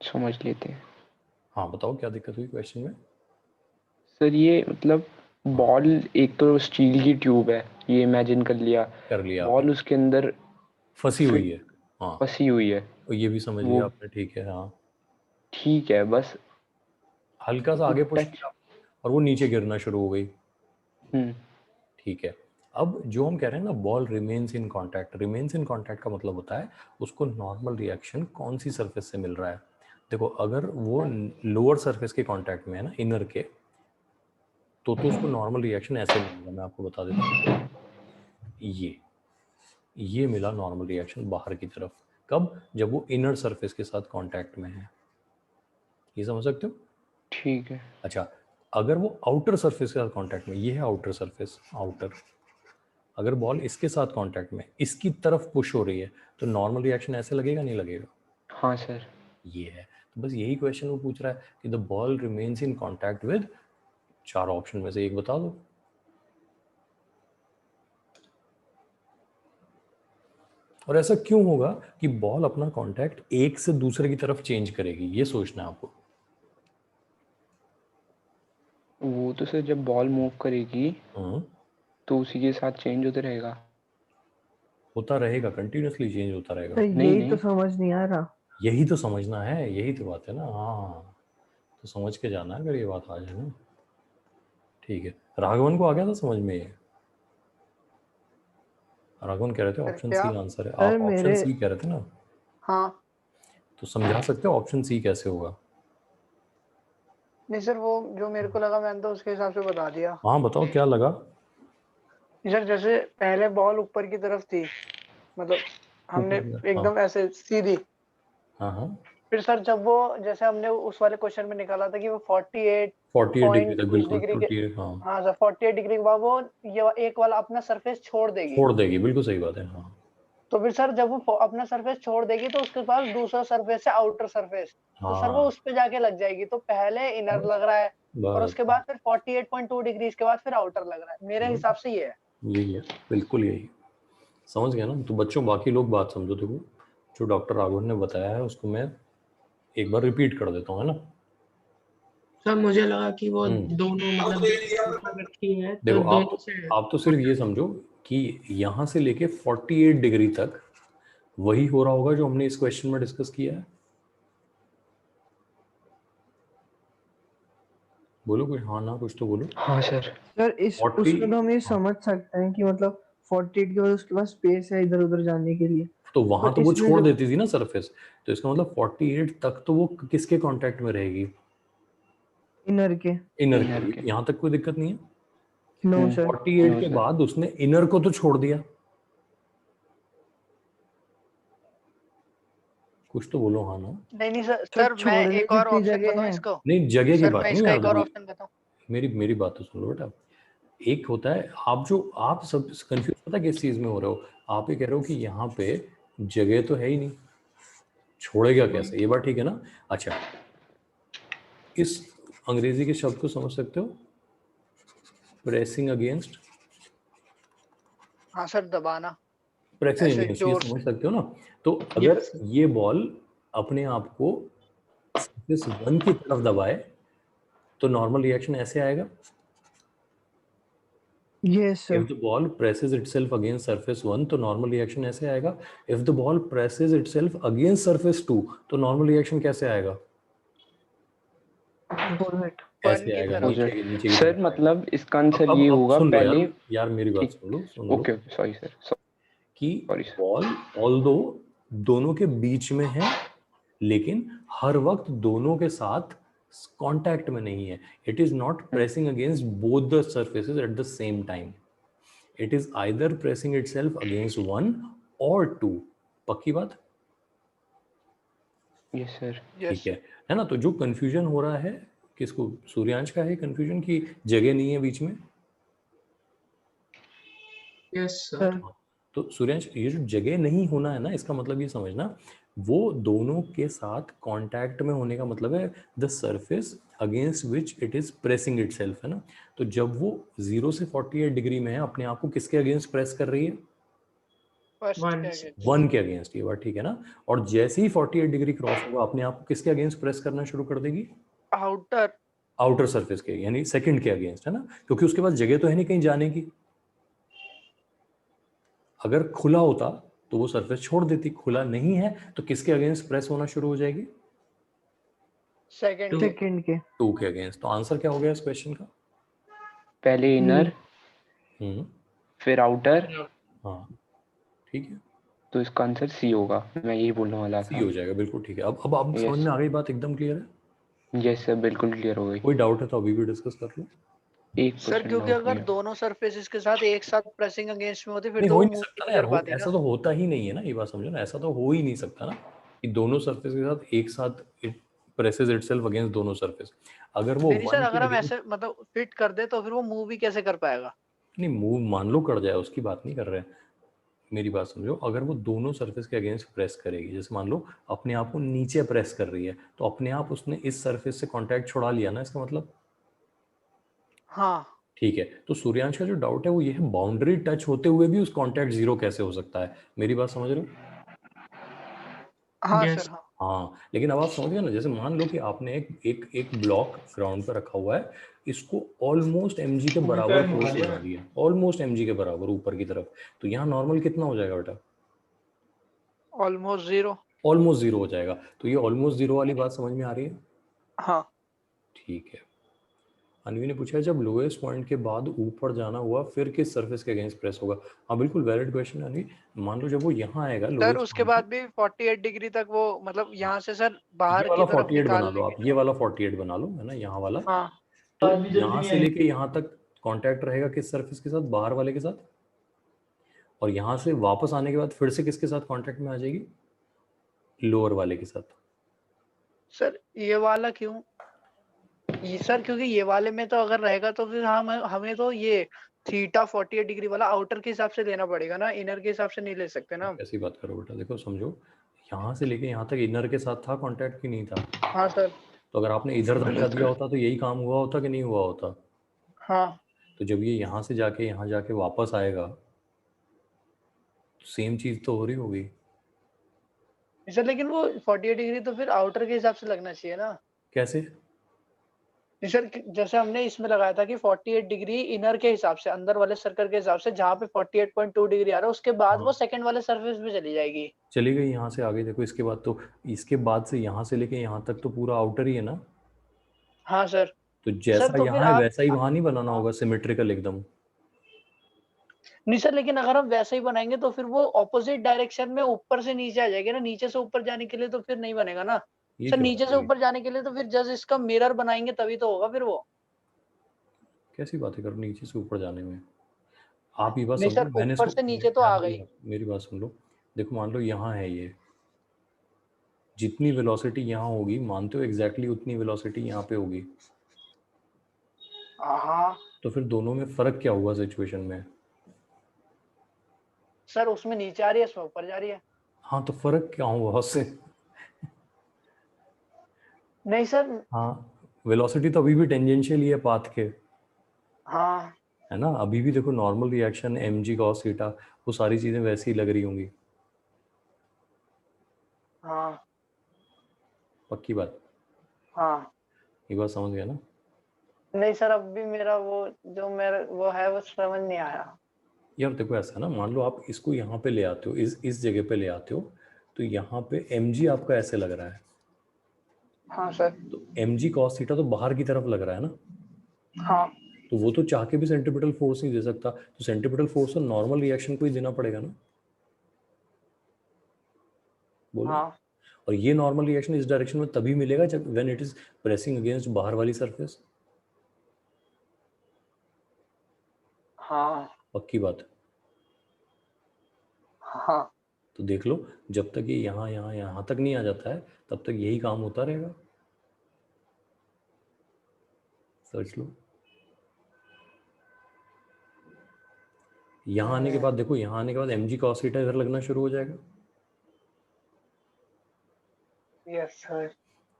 समझ लेते हैं। हाँ बताओ क्या दिक्कत हुई क्वेश्चन में? सर ये मतलब बॉल एक तो स्टील की ट्यूब है, ये इमेजिन कर लिया, कर लिया बॉल आपने, उसके अंदर फंसी हुई है, हाँ फंसी हुई है, और ये भी समझ वो लिया आपने, ठीक है हाँ। ठीक है, बस हल्का सा आगे पुश टच। किया और वो नीचे गिरना शुरू हो गई, हम्म ठीक है। अब जो हम कह रहे हैं ना, ball remains in contact, remains in contact का मतलब होता है उसको नॉर्मल रिएक्शन कौन सी सरफेस से मिल रहा है। देखो अगर वो लोअर सरफेस के कांटेक्ट में है ना, इनर के, तो उसको नॉर्मल रिएक्शन ऐसे मिलेगा, मैं आपको बता देता हूँ। ये मिला नॉर्मल रिएक्शन बाहर की तरफ, कब? जब वो इनर सरफेस के साथ कांटेक्ट में है, ये समझ सकते हो? ठीक है। अच्छा, अगर वो आउटर सरफेस के साथ कांटेक्ट में, ये है आउटर सरफेस, आउटर, अगर बॉल इसके साथ कांटेक्ट में इसकी तरफ पुश हो रही है तो नॉर्मल रिएक्शन ऐसे लगेगा, नहीं लगेगा? हाँ सर। ये है, तो बस यही क्वेश्चन वो पूछ रहा है कि the ball remains in contact with, 4 option में से एक बता दो। और ऐसा क्यों होगा कि बॉल अपना कांटेक्ट एक से दूसरे की तरफ चेंज करेगी, ये सोचना है आपको। वो तो सर जब बॉल मूव करेगी हम्म, तो उसी के साथ चेंज होते रहेगा। होता रहेगा, कंटिन्यूअसली चेंज होता रहेगा। तो नहीं यही तो नहीं, समझ नहीं आ रहा। यही तो समझना है, यही तो बात है ना, हाँ तो समझ के जाना है अगर ये बात आ जाए ना। ठीक है, राघवन को आ गया था समझ में ये? राघवन कह रहे थे सर ऑप्शन क्या? सी आंसर है, सर आप ऑप्शन मेरे सी कह रहे थे ना, हाँ तो समझा सकते हो ऑप्शन सी कैसे होगा? नहीं सर, वो जो मेरे को लगा मैंने तो उसके हिसाब से बता दिया। हाँ बताओ क्या लगा? सर जैसे पहले बॉल ऊपर की तरफ थी, मतलब हमने ऊपर, हाँ एकदम ऐसे सीधी, हाँ हाँ, फिर सर जब वो जैसे हमने उस वाले क्वेश्चन में निकाला था कि वो 48 48 डिग्री पॉइंट तक, कुछ बिल्कुल डिग्री के, 48, हाँ हाँ सर 48 डिग्री के बाद वो ये एक वाला अपना सरफेस छोड़ देगी। छोड़ देगी, बिल्कुल सही बात है, हाँ तो फिर सर जब वो अपना सरफेस छोड़ देगी तो उसके पास दूसरा सरफेस है, आउटर सरफेस, तो सर वो हाँ उस पे जाके लग जाएगी। तो पहले इनर लग रहा है और बस उसके बाद फिर 48.2 डिग्री के बाद फिर आउटर लग रहा है, मेरे हिसाब से ये है। यही है, बिल्कुल यही, समझ गया ना। तो बच्चों बाकी लोग बात समझो, देखो जो डॉक्टर राघवन ने बताया है उसको मैं एक बार रिपीट कर देता हूँ, है ना। सर मुझे लगा कि वो हम्म, दोनों मतलब ऊपर रखी है तो देखो दोनों से आप तो सिर्फ ये समझो कि यहाँ से लेके 48 डिग्री तक वही हो रहा होगा जो हमने इस क्वेश्चन में डिस्कस किया है। बोलो कुछ, हाँ ना कुछ तो बोलो। हाँ सर। सर इस 40, उसमें तो हम ये हाँ, समझ सकते हैं कि मतलब 48 के बाद उसके पास स्पेस है इधर उधर जाने के लिए। तो वहां पर तो वो इसमें छोड़ जब देती थी ना सरफेस, तो इसका मतलब 48 तक तो वो किसके कांटेक्ट में रहेगी? इनर के, इनर इनर के, के। यहाँ तक कोई दिक्कत नहीं है। No sir. 48 नो के सर। बाद उसने इनर को तो छोड़ दिया, कुछ तो बोलो हाँ ना। नहीं नहीं सर, सर सर मैं छोड़ने एक और जितनी ऑप्शन जगह बताऊं है। इसको? नहीं जगह की सर बात मैं नहीं इसका यार, एक और ऑप्शन बताऊं? मेरी बात तो सुन लो बेटा। एक होता है आप सब कंफ्यूज, पता है किस चीज में हो रहे हो? आप ये कह रहे हो कि यहाँ पे जगह तो है ही नहीं, छोड़ेगा कैसे, ये बात ठीक है ना। अच्छा, इस अंग्रेजी के शब्द को समझ सकते हो? प्रेसिंग अगेंस्ट, हाँ सर, दबाना प्रेसिंग ऐसे अगेंस्ट, ये जोर समझ से। सकते हो ना। तो अगर यस ये बॉल अपने आप को सरफेस 1 की तरफ दबाए तो नॉर्मल रिएक्शन ऐसे आएगा, Yes sir. If the ball presses itself against surface 1 तो नॉर्मल रिएक्शन ऐसे आएगा. If the ball presses itself against surface 2 तो नॉर्मल रिएक्शन कैसे आएगा? Opposite. वन ऐसे की आएगा, तरफ। नीचे की सर तरफ. मतलब इसका आंसर अब ये होगा सुन लो पहले. यार मेरी बात ठीक. सुन लो ओके सॉरी सर. कि Sorry, sir. बॉल ऑल्दो दोनों के बीच में है लेकिन हर वक्त दोनों के साथ कांटेक्ट में नहीं है. It is not pressing against both the surfaces eight the same time. It is either pressing itself against 1 और 2. पक्की बात? Yes sir. ठीक है ना. तो जो कंफ्यूजन हो रहा है किसको? सूर्यांश का है कंफ्यूजन की जगह नहीं है बीच में. Yes sir. सर तो सूर्यांश ये जो जगह नहीं होना है ना, इसका मतलब ये समझना वो दोनों के साथ कांटेक्ट में होने का मतलब है the surface against which it is pressing itself, है ना. तो जब वो 0 से 48 डिग्री में है अपने आप को किसके अगेंस्ट प्रेस कर रही है? First One. के against। 1 के अगेंस्ट. ये बात ठीक है ना. और जैसे ही 48 डिग्री क्रॉस होगा अपने आप को किसके अगेंस्ट प्रेस करना शुरू कर देगी? आउटर। आउटर सरफेस के, यानी सेकंड के अगेंस्ट, है ना. क्योंकि उसके पास जगह तो है नहीं कहीं जाने की. अगर खुला होता तो वो सरफेस छोड़ देती. खुला नहीं है तो किसके अगेंस्ट प्रेस होना शुरू हो जाएगी? सेकंड के। सेकंड के. 2 के अगेंस्ट. तो आंसर क्या हो गया इस क्वेश्चन का? पहले इनर हम्म. फिर आउटर. हाँ ठीक है. तो इसका आंसर सी होगा. मैं यही बोलने वाला सी था. हो जाएगा. बिल्कुल ठीक है. अब आप समझ Yes. में आ गई बात? एकदम क्लियर है? यस सर बिल्कुल क्लियर हो गई. कोई डाउट है तो अभी भी डिस्कस कर लो. 1% क्योंकि डाउट अगर नहीं है. दोनों सरफेसेस के साथ एक साथ प्रेसिंग अगेंस्ट में होती फिर नहीं तो हो वो ही नहीं मूव सकता ना नहीं यार. कर पाती ना। ऐसा तो होता ही नहीं है ना. ये बात समझो ना. ऐसा तो हो ही नहीं सकता ना कि दोनों सरफेस के साथ एक साथ इट प्रेसेस इटसेल्फ अगेंस्ट दोनों सरफेस. अगर वो नहीं सर, 1 अगर के हम अगेंस्ट, ऐसे मतलब फिट कर दे तो फिर वो मूव भी कैसे कर पाएगा? नहीं मूव मान लो कर जाए उसकी बात नहीं कर रहे हैं. मेरी बात समझो. अगर वो दोनों सरफेस के अगेंस्ट प्रेस करेगी, जैसे मान लो अपने आप को नीचे प्रेस कर रही है तो अपने आप उसने इस सरफेस से कांटेक्ट छुड़ा लिया ना, इसका मतलब. हाँ ठीक है. तो सूर्यांश का जो डाउट है वो ये है बाउंड्री टच होते हुए भी उस कांटेक्ट जीरो कैसे हो सकता है. मेरी बात समझ रहे हो? हाँ Yes. सर हाँ। हाँ. लेकिन अब आप समझ गए ना. जैसे मान लो कि आपने एक ब्लॉक ग्राउंड पर रखा हुआ है, इसको ऑलमोस्ट mg के बराबर फोर्स लगा दिया, ऑलमोस्ट mg के बराबर ऊपर की तरफ. तो यहाँ नॉर्मल कितना हो जाएगा बेटा? Almost zero. ऑलमोस्ट जीरो हो जाएगा. तो ये ऑलमोस्ट जीरो वाली बात समझ में आ रही है? हाँ ठीक है. अनवी ने पूछा जब लोएस्ट पॉइंट के बाद ऊपर जाना हुआ फिर किस सरफेस के अगेंस्ट प्रेस होगा. हाँ बिल्कुल वैलिड क्वेश्चन है अनवी. मान लो जब वो यहाँ आएगा सर, लोएस्ट उसके बाद भी 48 डिग्री तक वो मतलब यहाँ से सर ये बाहर वाला की तरफ 48 बना निकालने लो की आप. ये वाला 48 बना लो, है ना, यहाँ वाला. हाँ तो यहाँ से लेके यहाँ तक कांटेक्ट रहेगा किस सरफेस के साथ? बाहर वाले के साथ. और यहाँ से वापस आने के बाद फिर से किसके साथ कांटेक्ट में आ जाएगी? लोअर वाले के साथ. सर ये वाला क्यों? ये सर क्योंकि ये वाले में तो अगर रहेगा तो फिर हम हमें तो ये थीटा 48 डिग्री वाला आउटर के हिसाब से लेना पड़ेगा ना, इनर के हिसाब से नहीं ले सकते ना हम। ऐसी बात करो बेटा. देखो समझो, यहाँ से लेके यहाँ तक इनर के साथ था कांटेक्ट की नहीं था? हाँ सर तो अगर आपने इधर धक्का दिया होता तो यही काम हुआ होता कि नहीं हुआ होता? हाँ। तो जब ये यहाँ से जाके यहाँ जाके वापस आएगा तो सेम चीज तो हो रही होगी. सर लेकिन वो 48 डिग्री तो फिर आउटर के हिसाब से लगना चाहिए ना। कैसे? नहीं सर, जैसे हमने इसमें लगाया था कि 48 डिग्री इनर के हिसाब से, अंदर वाले सर्कल के हिसाब से, जहाँ पे 48.2 डिग्री आ रहा है उसके बाद हाँ. वो सेकंड वाले सरफेस पे चली जाएगी। चली गई यहाँ से आगे. देखो इसके बाद तो, इसके बाद से यहाँ से लेके यहाँ तक तो पूरा आउटर ही है ना. हाँ सर। तो सर जैसा तो फिर यहाँ है आप वैसा ही वहां नहीं बनाना होगा सिमेट्रिकल एकदम. नहीं सर, लेकिन अगर हम वैसे ही बनाएंगे तो फिर वो ऑपोजिट डायरेक्शन में ऊपर से नीचे आ जाएगी ना, नीचे से ऊपर जाने के लिए तो फिर नहीं बनेगा ना। ये सर क्या बात नीचे से हुई? ऊपर जाने के लिए तो फिर जस्ट इसका मिरर बनाएंगे तभी तो होगा फिर वो। कैसी बातें कर नीचे से ऊपर जाने में? आप ये बात नहीं समझो. सर, मैंने ऊपर इसको से नीचे तो आ गई। मेरी बात सुन लो. देखो मान लो यहाँ है ये, जितनी वेलोसिटी यहाँ होगी मानते हो एग्जैक्टली उतनी वेलोसिटी यहाँ पे होगी. हाँ तो फिर दोनों में फर्क क्या हुआ सिचुएशन में? सर, उसमें नीचे आ रही है, इसमें ऊपर जा रही है। हाँ तो फर्क क्या हुआ उससे? नहीं सर। हाँ वेलोसिटी तो अभी भी टेंजेंशियल ही है पाथ के, हाँ है ना. अभी भी देखो normal reaction mg cos theta वो सारी चीजें वैसे ही लग रही होंगी. हाँ पक्की बात. हाँ ये बात समझ गया ना. नहीं सर, अब भी मेरा वो जो मेरा वो है वो समझ नहीं आया। यार देखो ऐसा है ना, मान लो आप इसको यहाँ पे ले आते हो, इस जगह पे ले आते हो, तो यहाँ पे mg आपका ऐसे लग रहा है, हाँ सर। तो mg cos थीटा तो बाहर की तरफ लग रहा है ना, हाँ तो वो तो चाह के भी सेंट्रीपिटल फोर्स नहीं दे सकता, तो सेंट्रीपिटल फोर्स और नॉर्मल रिएक्शन को ही देना पड़ेगा ना, बोलो। हाँ और ये नॉर्मल रिएक्शन इस डायरेक्शन में तभी मिलेगा जब when it is pressing against बाहर वाली सरफेस। हाँ पक्की बात है। हाँ तो देख लो, जब तक ये यहाँ यहाँ यहाँ तक नहीं आ जाता है तब तक यही काम होता रहेगा। सर्च लो। यहाँ आने के बाद देखो, यहाँ आने के बाद mg cos थीटा इधर लगना शुरू हो जाएगा। Yes sir.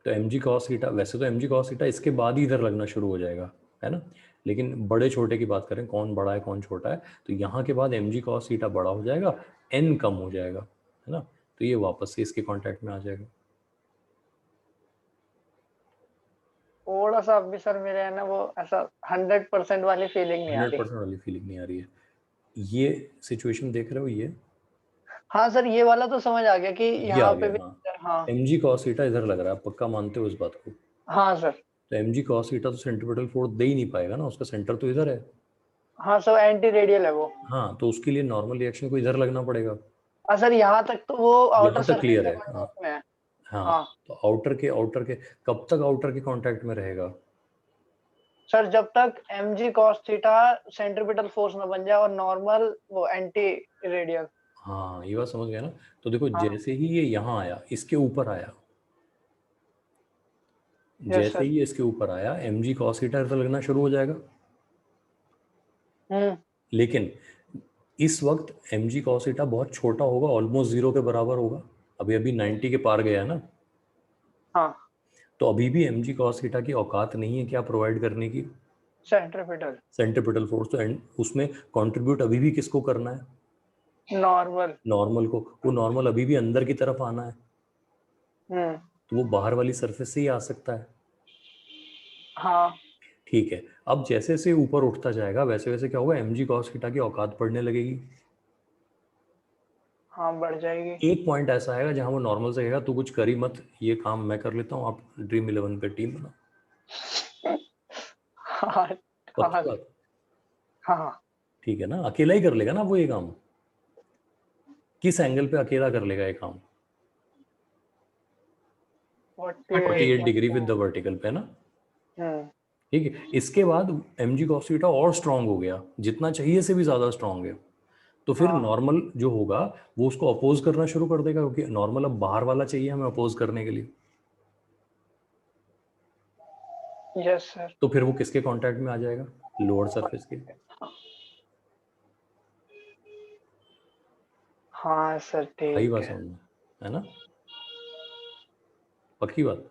तो mg cos थीटा, वैसे तो mg cos थीटा इसके बाद ही इधर लगना शुरू हो जाएगा, है ना, लेकिन बड़े छोटे की बात करें, कौन बड़ा है कौन छोटा है, तो यहाँ के बाद mg cos थीटा बड़ा हो जाएगा, n कम हो जाएगा, है ना, तो ये वापस से इसके कांटेक्ट में आ जाएगा। थोड़ा सा अभी सर मेरे है ना वो ऐसा 100% वाली फीलिंग नहीं आ रही। 100% वाली फीलिंग नहीं आ रही है। ये सिचुएशन देख रहे हो, ये हाँ सर, ये वाला तो समझ आ गया कि ये आ यहाँ पे गया। भी। हाँ, हाँ mg cos थीटा इधर लग रहा है, पक्का मानते हो इस बात को? हाँ सर। तो mg cos थीटा तो सेंट्रीपिटल फोर्स दे ही नहीं पाएगा ना, उसका सेंटर तो इधर है। हाँ सर, एंटी रेडियल है वो। हाँ, तो उसके लिए नॉर्मल रिएक्शन को इधर लगना पड़ेगा। हाँ सर, यहाँ तक तो वो आउटर यहाँ तक सरफेस क्लियर के है। हाँ कांटेक्ट में है। हाँ, हाँ तो आउटर के कब तक आउटर के कांटेक्ट में रहेगा? सर, जब तक mg cos theta centripetal force ना बन जाए और नॉर्मल वो एंटी रेडियल। हाँ, ये बात समझ गया ना। तो देखो, हाँ। जैसे ही ये यहाँ आया, इसके ऊपर आया, यस जैसे सर। ही ये इसके ऊपर आया, mg cos थीटा इधर लगना शुरू हो जाएगा। लेकिन इस वक्त mg cos थीटा बहुत छोटा होगा, ऑलमोस्ट 0 के बराबर होगा, अभी अभी 90 के पार गया है ना। हाँ तो अभी भी mg cos थीटा की औकात नहीं है क्या प्रोवाइड करने की? Centripetal centripetal force. तो उसमें कंट्रीब्यूट अभी भी किसको करना है? नॉर्मल। नॉर्मल को। वो नॉर्मल अभी भी अंदर की तरफ आना है, तो वो बाहर वाली सरफेस से ही आ सकता है। हाँ ठीक है, अब जैसे जैसे ऊपर उठता जाएगा वैसे वैसे क्या होगा, mg cos थीटा की औकात बढ़ने लगेगी। हाँ, बढ़ जाएगी। एक पॉइंट ऐसा आएगा जहां वो नॉर्मल से कहेगा तू कुछ कर ही मत, ये काम मैं कर लेता हूँ, आप ड्रीम 11 पे टीम बनाओ। हाँ पक्की हाँ बात? हाँ। ठीक है ना, अकेला ही कर लेगा ना वो ये काम। किस एंगल पे अकेला कर लेगा ये काम? 48 डिग्री विद द वर्टिकल पे ना। ठीक है, इसके बाद mg cos थीटा और स्ट्रांग हो गया, जितना चाहिए से भी ज्यादा स्ट्रांग है, तो फिर हाँ। नॉर्मल जो होगा वो उसको अपोज करना शुरू कर देगा, क्योंकि नॉर्मल अब बाहर वाला चाहिए हमें अपोज करने के लिए। Yes sir. तो फिर वो किसके कांटेक्ट में आ जाएगा? लोअर सरफेस के। हाँ सर, सही ठीक बात है। समझ में, है ना? पक्की बात?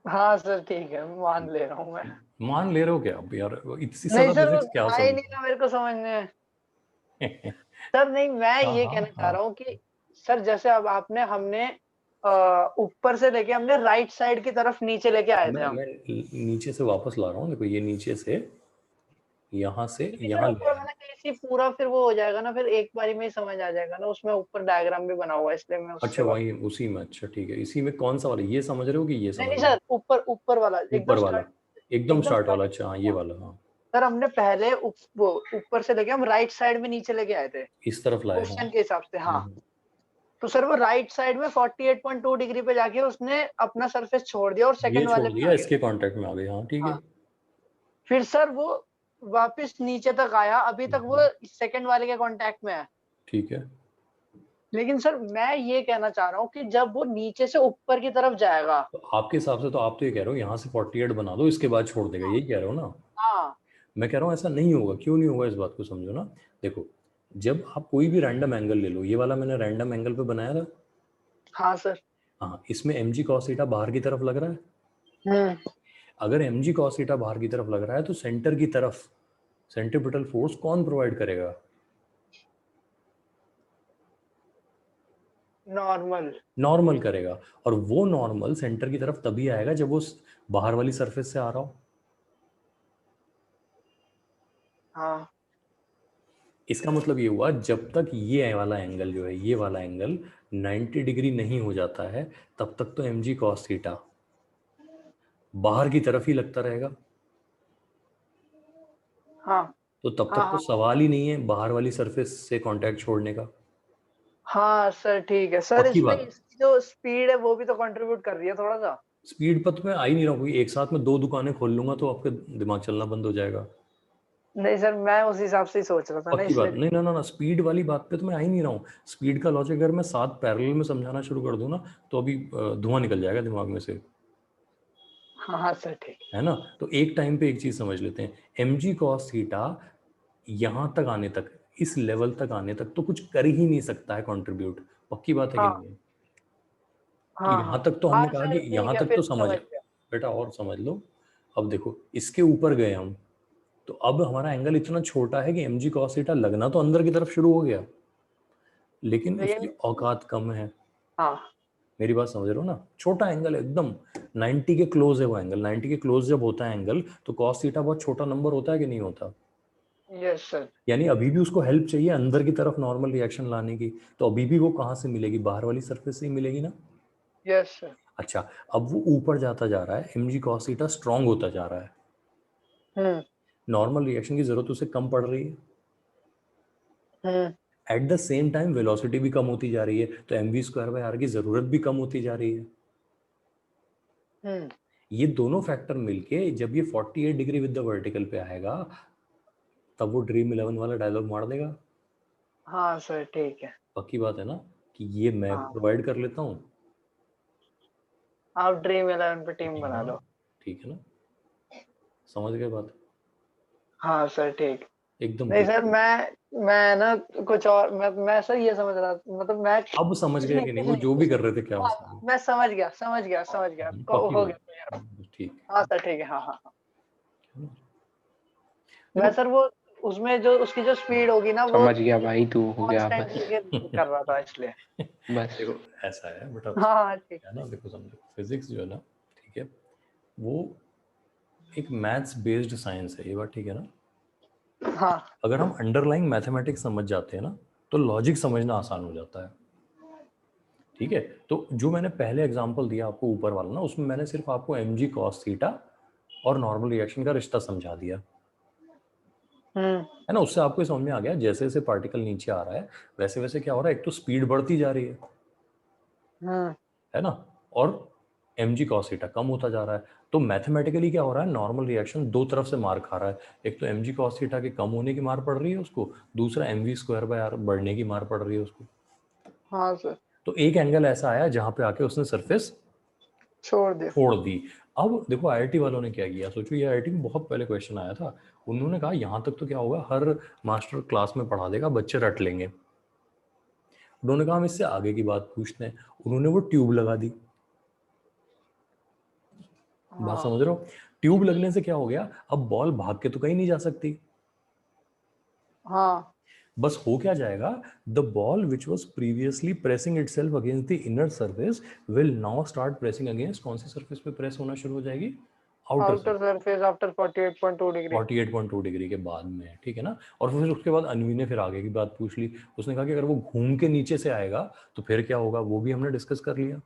हाँ सर, ठीक है, मान ले रहा हूँ मैं। मान ले रहे हो क्या अब यार? इतनी नहीं सारा सर, वो फिजिक्स क्या आ ही नहीं रहा मेरे को समझ में। सर नहीं, मैं हाँ ये हाँ कहना चाह हाँ, रहा हूँ कि सर जैसे अब हमने ऊपर से लेके हमने राइट साइड की तरफ नीचे लेके आए थे हम। मैं नीचे से वापस ला रहा हूँ। देखो, ये नीचे से यहाँ से लेकिन सर यहाँ ले ऊपर आया। मैंने कैसी पूरा फिर वो हो जाएगा ना, फिर एक बारी में ही समझ आ जाएगा ना, उसमें ऊपर डायग्राम भी बना हुआ है, इसलिए मैं अच्छा, उससे बात। वही उसी में। अच्छा ठीक है, इसी में कौन सा वाला, ये समझ रहे हो कि ये नहीं समझ नहीं रहे सर, ऊपर ऊपर वाला हो? एकदम ऊपर वाला, स्टार्ट। एकदम एकदम स्टार्ट वाला। स्टार्ट। अच्छा हाँ, ये वाला। हाँ, सर हमने पहले वो ऊपर से लेके हम राइट साइड में नीचे लेके आए थे इस तरफ लाए। हाँ। क्वेश्चन के हिसाब से। हाँ, हम्म, तो सर वो राइट साइड में 48.2 डिग्री पे जाके उसने अपना सरफेस छोड़ दिया और ये सेकंड वाले छोड़ में दिया, आ इसके गया। कांटेक्ट में आ गए। हाँ ठीक है। हाँ, फिर सर वो वापस नीचे तक आया, अभी तक वो सेकंड वाले के कांटेक्ट में है। ठीक है। लेकिन सर मैं ये कहना चाह रहा हूँ कि जब वो नीचे से ऊपर की तरफ जाएगा। तो आपके हिसाब से तो आप तो ये कह रहे हो यहाँ से 48 बना दो, इसके बाद छोड़ देगा, यही कह रहे हो ना? हाँ मैं कह रहा हूँ ऐसा नहीं होगा। क्यों नहीं होगा, इस बात को समझो ना। देखो, जब आप कोई भी रैंडम एंगल ले लो, ये वाला मैंने रैंडम एंगल पे बनाया था। हाँ सर। हाँ, इसमें mg cos थीटा बाहर की तरफ लग रहा है। हम्म। अगर mg cos थीटा बाहर की तरफ लग रहा है तो सेंटर की तरफ सेंट्रीपिटल फोर्स कौन प्रोवाइड करेगा? नॉर्मल। नॉर्मल करेगा, और वो नॉर्मल सेंटर की तरफ तभी आएगा जब वो बाहर वाली सरफेस से आ रहा हो। हाँ इसका मतलब ये हुआ जब तक ये वाला एंगल जो है, ये वाला एंगल 90 डिग्री नहीं हो जाता है, तब तक तो mg cos थीटा बाहर की तरफ ही लगता रहेगा। हाँ तो तब हाँ तक तो सवाल ही नहीं है बाहर वाली सरफेस से कांटेक्ट छोड़ने का। हाँ सर ठीक है सर। पक्की इसमें बात। इसकी जो स्पीड है वो भी तो कंट्रीब्यूट कर रही है थोड़ा सा। स्पीड पर तो मैं आ ही नहीं रहा हूँ, क्योंकि एक साथ में 2 दुकानें खोल लूंगा तो आपका दिमाग चलना बंद हो जाएगा। नहीं सर, मैं उस हिसाब से ही सोच रहा था ना, पक्की बात। इसलिए। नहीं ना ना ना, स्पीड वाली बात पे तो मैं आ ही नहीं रहा हूँ। स्पीड का लॉजिक अगर मैं 7 पैरेलल में समझाना शुरू कर दूं ना, तो अभी धुआं निकल जाएगा दिमाग में से, हाँ हाँ सर ठीक है ना। तो एक टाइम पे एक चीज समझ लेते हैं, mg cos थीटा यहाँ तक आने तक, इस लेवल तक आने तक तो कुछ कर ही नहीं सकता है कंट्रीब्यूट। पक्की बात है कि हाँ नहीं है? कि हाँ यहाँ हाँ तक तो हाँ हमने कहा सर कि ठीक यहाँ है, तक फिर तो समझ समझ गया। बेटा, और समझ लो। अब देखो इसके ऊपर गए हम, तो अब हमारा एंगल इतना छोटा है कि mg cos थीटा लगना तो अंदर की तरफ शुरू हो गया, लेकिन उसकी लेकिन औकात कम है। हाँ मेरी बात समझ रहे हो ना? छोटा एंगल है एकदम, 90 के क्लोज है वो एंगल। 90 के क्लोज जब होता है एंगल, तो cos थीटा बहुत छोटा नंबर होता है कि नहीं होता? Yes sir. यानी अभी भी उसको हेल्प चाहिए अंदर की तरफ नॉर्मल रिएक्शन लाने की, तो अभी भी वो कहाँ से मिलेगी? बाहर वाली सरफेस से ही मिलेगी ना। Yes sir. अच्छा, अब वो ऊपर जाता जा रहा है, mg cos थीटा स्ट्रांग होता जा रहा है, हम्म नॉर्मल रिएक्शन की जरूरत उसे कम पड़ रही है। Hmm at the same time velocity भी कम होती जा रही है, तो mv²/r की जरूरत भी कम होती जा रही है। हम्म ये दोनों फैक्टर मिलके जब ये 48 डिग्री विद द वर्टिकल पे आएगा, तब वो ड्रीम 11 वाला डायलॉग मार देगा। हाँ सर ठीक है। पक्की बात है ना कि ये मैं हाँ, प्रोवाइड कर लेता हूँ। आप ड्रीम 11 पे टीम बना हाँ, लो। ठीक है ना, समझ गए बात? हाँ सर ठीक। एकदम नहीं clear। सर, मैं ना कुछ और, मैं सर ये समझ रहा, मतलब मैं अब समझ कुछ गए नहीं कि नहीं कुछ वो नहीं जो भी कुछ कर नहीं। रहे थे क्या हाँ मसला? मैं समझ गया पक्की हो बात। गया। ठीक हाँ सर ठीक है। हाँ हाँ हाँ। है ना? मैं देखो सर वो उसमें जो उसकी जो स्पीड होगी ना, वो समझ गया भाई, तू हो गया कांस्टेंट बस। लेके कर रहा था इसलिए। बस देखो ऐसा है बेटा, हाँ हाँ ठीक। है ना, देखो समझो फिजिक्स जो है ना, ठीक है, वो एक मैथ्स बेस्ड साइंस है, ये बात ठीक है ना। हाँ अगर हम अंडरलाइंग मैथमेटिक्स समझ जाते हैं ना, तो लॉजिक समझना आसान हो जाता है। ठीक है, तो जो मैंने पहले एग्जांपल दिया आपको ऊपर वाला ना, उसमें मैंने सिर्फ आपको mg cos थीटा और नॉर्मल रिएक्शन का रिश्ता समझा दिया, है ना। उससे आपको समझ में आ गया जैसे जैसे पार्टिकल नीचे आ रहा है, वैसे वैसे क्या हो रहा है, एक तो स्पीड बढ़ती जा रही है ना, और mg cos थीटा कम होता जा रहा है। तो मैथमेटिकली क्या हो रहा है, नॉर्मल रिएक्शन दो तरफ से मार खा रहा है। एक तो mg cos थीटा के कम होने की मार पड़ रही है उसको, दूसरा mv²/r बढ़ने की मार पड़ रही है उसको। हाँ सर तो एक एंगल ऐसा आया जहां पे आके उसने सरफेस छोड़ दिया। छोड़ दी। अब देखो आईआईटी वालों ने क्या किया, सोचो, ये आईआईटी में बहुत पहले क्वेश्चन आया था। उन्होंने कहा यहाँ तक तो क्या होगा, हर मास्टर क्लास में पढ़ा देगा, बच्चे रट लेंगे। उन्होंने कहा हम इससे आगे की बात पूछते हैं। उन्होंने वो ट्यूब लगा दी। बात हाँ समझ रहे हो? ट्यूब लगने से क्या हो गया, अब बॉल भाग के तो कहीं नहीं जा सकती। हाँ बस हो क्या जाएगा, the ball which was previously pressing itself against the inner surface will now start pressing against, कौन सी सर्फेस पे प्रेस होना शुरू हो जाएगी? Outer outer surface after 48.2 degree. 48.2 degree के बाद में, ठीक है ना। और फिर उसके बाद अनवी ने फिर आगे की बात पूछ ली। उसने कहा कि अगर वो घूम के नीचे से आएगा तो फिर क्या होगा, वो भी हमने डिस्कस कर लिया,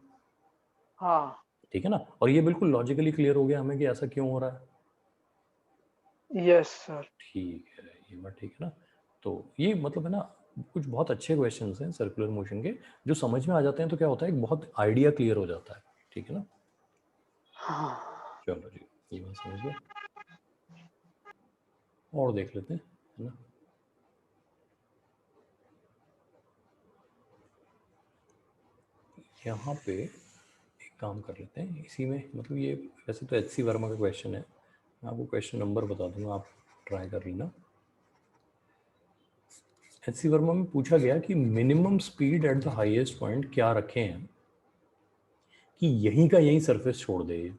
हाँ ठीक है ना। और ये बिल्कुल लॉजिकली क्लियर हो गया हमें कि ऐसा क्यों हो रहा है। Yes sir. ठीक है, ये बात ठीक है ना। तो ये मतलब है ना, कुछ बहुत अच्छे क्वेश्चंस हैं सर्कुलर मोशन के, जो समझ में आ जाते हैं तो क्या होता है, एक बहुत आइडिया क्लियर हो जाता है, ठीक है ना। हाँ चलो जी, ये बात समझ गए। और देख लेते हैं, है ना। यहाँ पे एक काम कर लेते हैं इसी में, मतलब ये वैसे तो HC वर्मा का क्वेश्चन है, मैं आपको क्वेश्चन नंबर बता दूंगा, आप ट्राई कर लेना। HC वर्मा में पूछा गया कि minimum speed at the highest point क्या रखे हैं कि यहीं का यहीं सरफेस छोड़ दे।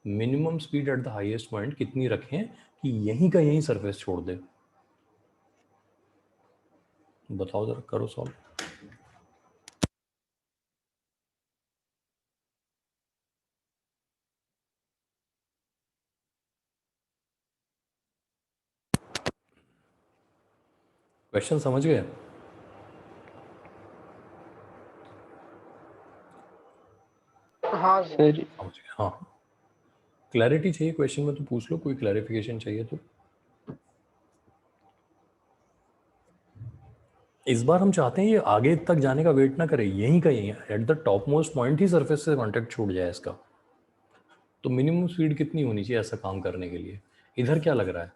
Minimum speed at the highest point कितनी रखें कि यहीं का यहीं सरफेस छोड़ दे? बताओ जरा, करो सॉल्व। क्वेश्चन समझ गए? हाँ सर। सर समझ गए, हाँ। क्लैरिटी चाहिए क्वेश्चन में तो पूछ लो, कोई क्लैरिफिकेशन चाहिए तो। इस बार हम चाहते हैं ये आगे तक जाने का वेट ना करे, यहीं का यहीं at the top most point he surface से कांटेक्ट छूट जाए इसका। तो मिनिमम स्पीड कितनी होनी चाहिए ऐसा काम करने के लिए? इधर क्या लग रहा है?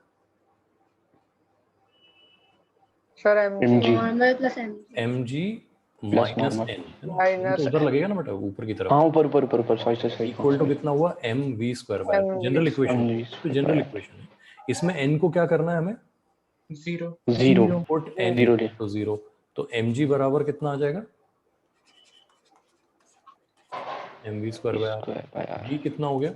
Sir m MG normal plus m m g plus minus normal. N है ना, N माइनस तो उधर लगेगा ना बेटा, ऊपर की तरफ। हाँ ऊपर ऊपर ऊपर ऊपर, सॉरी सर, सही इक्वल टू कितना हुआ? M v square by, general equation, तो जनरल इक्वेशन है। इसमें एन को क्या करना है हमें? 0। Zero. Put n Zero equal to 0। तो एम जी बराबर कितना आ जाएगा? M v square by r. Square by r. G कितना हो गया?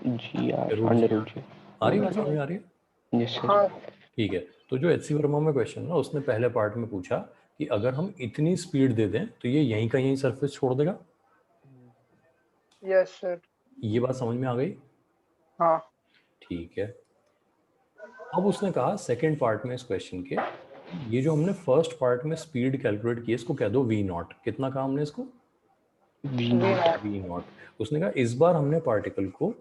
G r root g under r. Root g. आ रही बात समझ में आ रही है? Yes sir. हाँ ठीक है। तो जो एच सी वर्मा में क्वेश्चन ना, उसने पहले पार्ट में पूछा कि अगर हम इतनी स्पीड दे दें तो ये यहीं का यहीं सरफेस छोड़ देगा। Yes sir. ये बात समझ में आ गई? हाँ ठीक है। अब उसने कहा सेकंड पार्ट में इस क्वेश्चन के, ये जो हमने फर्स्ट पार्ट में स्पीड कैलकुलेट की, इसको कह दो वी नॉट। कितना कहा हमने इसको? V v naught. Naught. V naught. उसने कहा इस बार हमने पार्टिकल को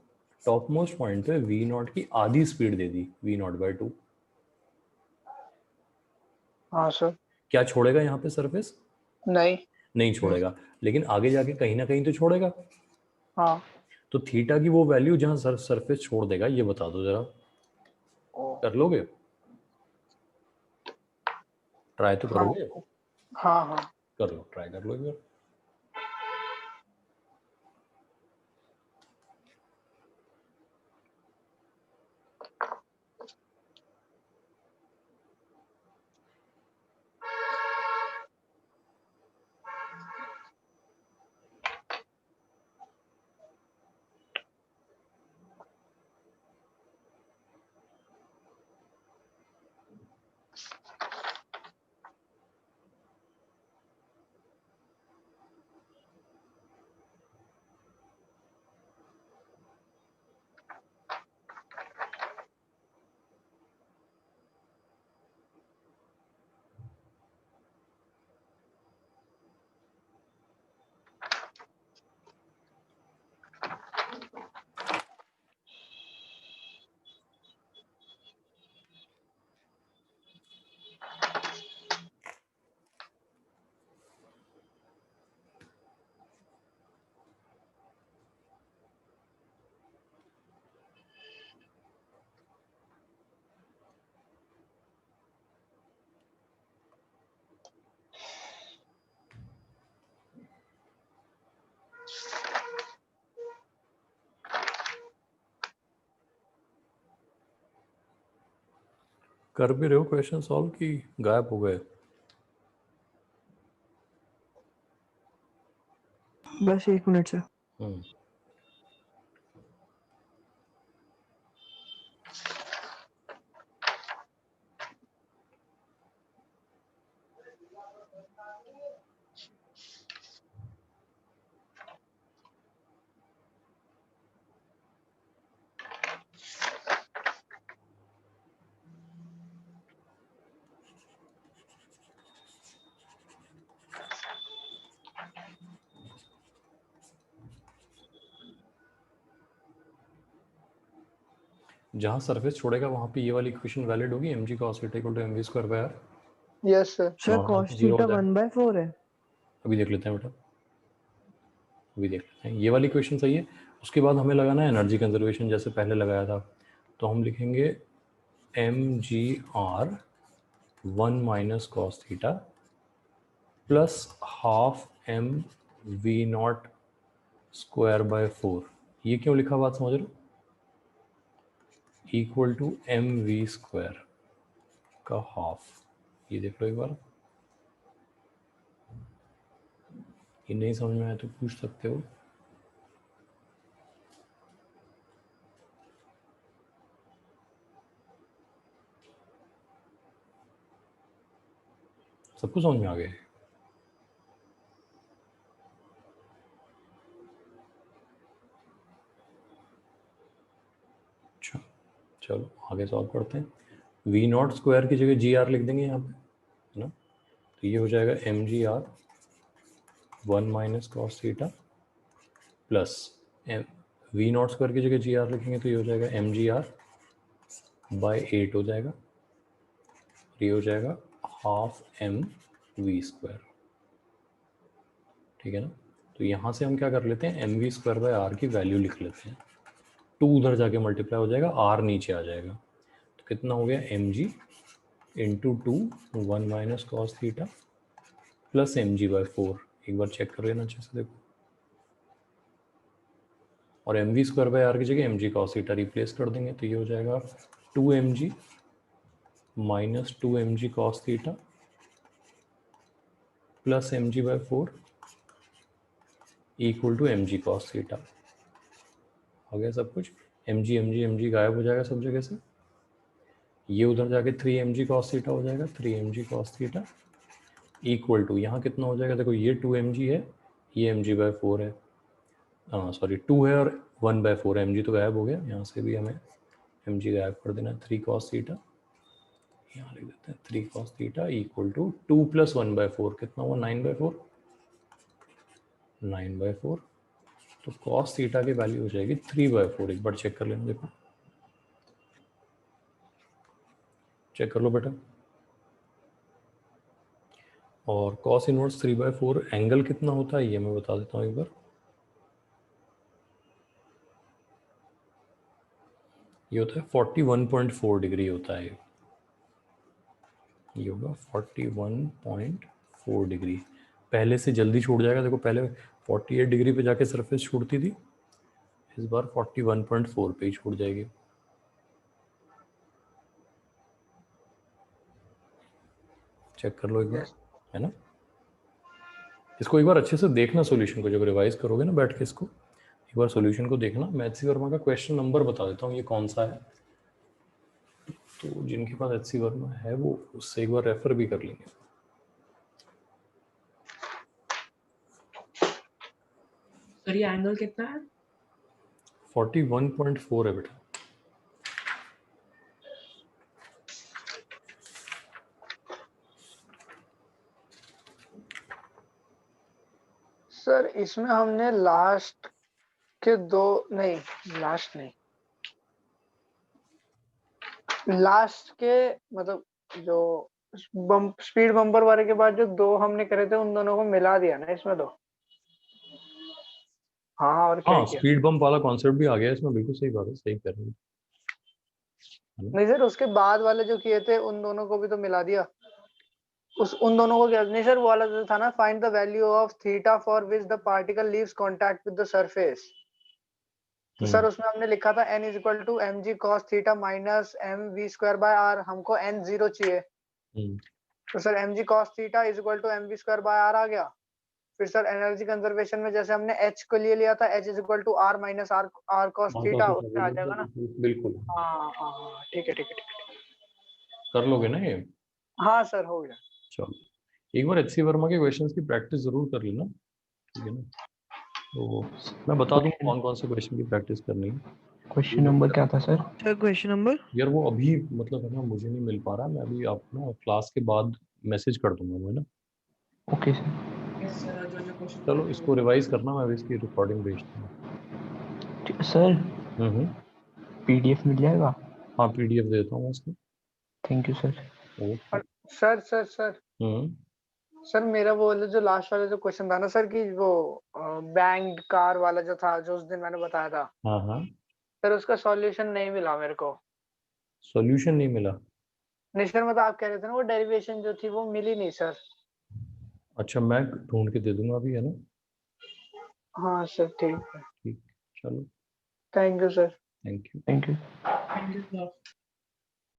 टॉप मोस्ट पॉइंट पे वी नॉट की आधी स्पीड दे दी, वी नॉट बाय 2। हाँ सर। क्या छोड़ेगा यहाँ पे सरफेस? नहीं। नहीं छोड़ेगा, लेकिन आगे जाके कहीं ना कहीं तो छोड़ेगा। हाँ तो थीटा की वो वैल्यू जहां सरफेस छोड़ देगा, ये बता दो जरा। कर लोगे? ट्राई तो हाँ करोगे? हाँ हाँ। कर लो, ट्राई कर लो एक बार। कर भी रहे हो क्वेश्चन सॉल्व की गायब हो गए? बस 1 मिनट से। हम्म। जहां सरफेस छोड़ेगा वहां पे ये वाली इक्वेशन वैलिड होगी, m g cos theta equal to m v square by r. Yes sir. Sir normal cos zero हो थीटा जाएगा। 1/4 है। अभी देख लेते हैं बेटा, अभी देख लेते हैं। ये वाली इक्वेशन सही है। उसके बाद हमें लगाना है एनर्जी कंजर्वेशन, जैसे पहले लगाया था। तो हम लिखेंगे m g r 1 minus cos theta plus half m v naught square by 4। ये क्यों लिखा, बात समझ रहे हो? Equal to m v square का हाफ। ये देख लो एक बार, ये नहीं समझ में आया तो पूछ सकते हो। सबको समझ में आ गया? अच्छा, चलो आगे सॉल्व करते हैं। वी नॉट स्क्वायर की जगह जी आर लिख देंगे यहाँ पे, है ना। तो ये हो जाएगा m g r 1 minus cos theta plus v naught square की जगह जी आर लिखेंगे तो ये हो जाएगा एम जी आर बाई 8 हो जाएगा, ये हो जाएगा हाफ एम वी स्क्वायर, ठीक है ना। तो यहाँ से हम क्या कर लेते हैं, m v square by r की वैल्यू लिख लेते हैं, 2 उधर जाके मल्टीप्लाई हो जाएगा, आर नीचे आ जाएगा, तो कितना हो गया m g into 2 1 minus cos theta plus m g by 4। एक बार चेक कर लेना अच्छे से देखो, और m v square by r की जगह m g cos theta replace कर देंगे, तो ये हो जाएगा 2 m g minus 2 m g cos theta plus m g by 4 equal to m g cos theta. हो गया सब कुछ, एम जी गायब हो जाएगा सब जगह से, ये उधर जाके 3 एम जी कॉस थीटा हो जाएगा, 3 m g cos theta equal to यहाँ कितना हो जाएगा, देखो ये 2 एम जी है, ये एम जी बाई 4 है, सॉरी 2 है और 1 बाई 4, एम जी तो गायब हो गया, यहाँ से भी हमें एम जी गायब कर देना, 3 कॉस थीटा, यहाँ लिख देते हैं 3 cos theta equal to 2 plus 1 by 4 कितना हुआ 9 बाई 4, 9 बाई 4, तो कॉस थीटा की वैल्यू हो जाएगी 3 बाई 4। एक बार चेक कर लेना, देखो चेक कर लो बेटा। और कॉस इनवर्स 3 बाई 4 एंगल कितना होता है ये मैं बता देता हूँ एक बार, ये होता है 41.4 डिग्री होता है, ये होगा 41.4 डिग्री। पहले से जल्दी छूट जाएगा, देखो पहले 48 डिग्री पे जाके सरफेस छूटती थी, इस बार 41.4 पे ही छूट जाएगी। चेक कर लो एक बार, है ना। इसको एक बार अच्छे से देखना, सॉल्यूशन को जब रिवाइज करोगे ना बैठ के, इसको एक बार सॉल्यूशन को देखना। मैथ्सी वर्मा का क्वेश्चन नंबर बता देता हूँ ये कौन सा है, तो जिनके पास एचसी वर्मा है वो उससे एक बार रेफर भी कर लेंगे। सर ये एंगल कितना है? 41.4 है बेटा। सर इसमें हमने लास्ट के दो नहीं, लास्ट नहीं, लास्ट के मतलब जो स्पीड बम्पर वाले के बाद जो दो हमने करे थे उन दोनों को मिला दिया ना इसमें तो। हाँ और क्या हाँ किया? स्पीड बम्प वाला कॉन्सेप्ट भी आ गया इसमें, बिल्कुल सही बात है, सही कर रहे हो। नहीं सर उसके बाद वाले जो किए थे उन दोनों को भी तो मिला दिया। उन दोनों को क्या नहीं सर, वो वाला जो था ना, find the value of theta for which the particle leaves contact with the surface, तो सर उसमें हमने लिखा था n is equal to m g cos theta minus m v square by r, हमको n 0 चाहिए, तो sir m g cos theta is equal to m v square by r आ गया। फिर सर एनर्जी कंजर्वेशन में जैसे हमने h को लिए लिया था, h is equal to r minus r cos theta, उसमें आ जाएगा ना। बिल्कुल हाँ हाँ हाँ ठीक है ठीक है ठीक है, कर लोगे ना ये। हाँ सर हो गया। चलो एक बार एचसी वर्मा के क्वेश्चंस की प्रैक्टिस जरूर कर लेना, ठीक है ना। तो मैं बता दूं कौन कौन से क्वेश्चन की प्रैक्टिस करनी है। क्वेश्चन नंबर क्या था सर? सर क्वेश्चन नंबर यार वो अभी मतलब है ना मुझे नहीं मिल पा रहा, मैं अभी आपको ना क्लास के बाद मैसेज कर दूंगा वो, है ना। Okay sir. चलो इसको रिवाइज करना, मैं अभी इसकी रिकॉर्डिंग भेजता हूँ। सर हम्म, पीडीएफ मिल जाएगा? हाँ पीडीएफ देता हूँ इसको। Thank you sir. Okay. Sir sir sir hmm, sir मेरा वो वाला जो लास्ट वाला जो क्वेश्चन था ना सर, कि वो बैंक्ड कार वाला जो था, जो उस दिन मैंने बताया था, हाँ हाँ सर उसका सॉल्यूशन नहीं मिला मेरे को। सॉल्यूशन नहीं मिला। नहीं सर मतलब आप कह रहे थे ना वो डेरिवेशन जो थी वो मिली नहीं सर। अच्छा मैं ढूंढ के दे दूंगा अभी, है ना। हाँ सर ठीक है, ठीक, चलो thank you sir. Thank you. Thank you. Thank you sir.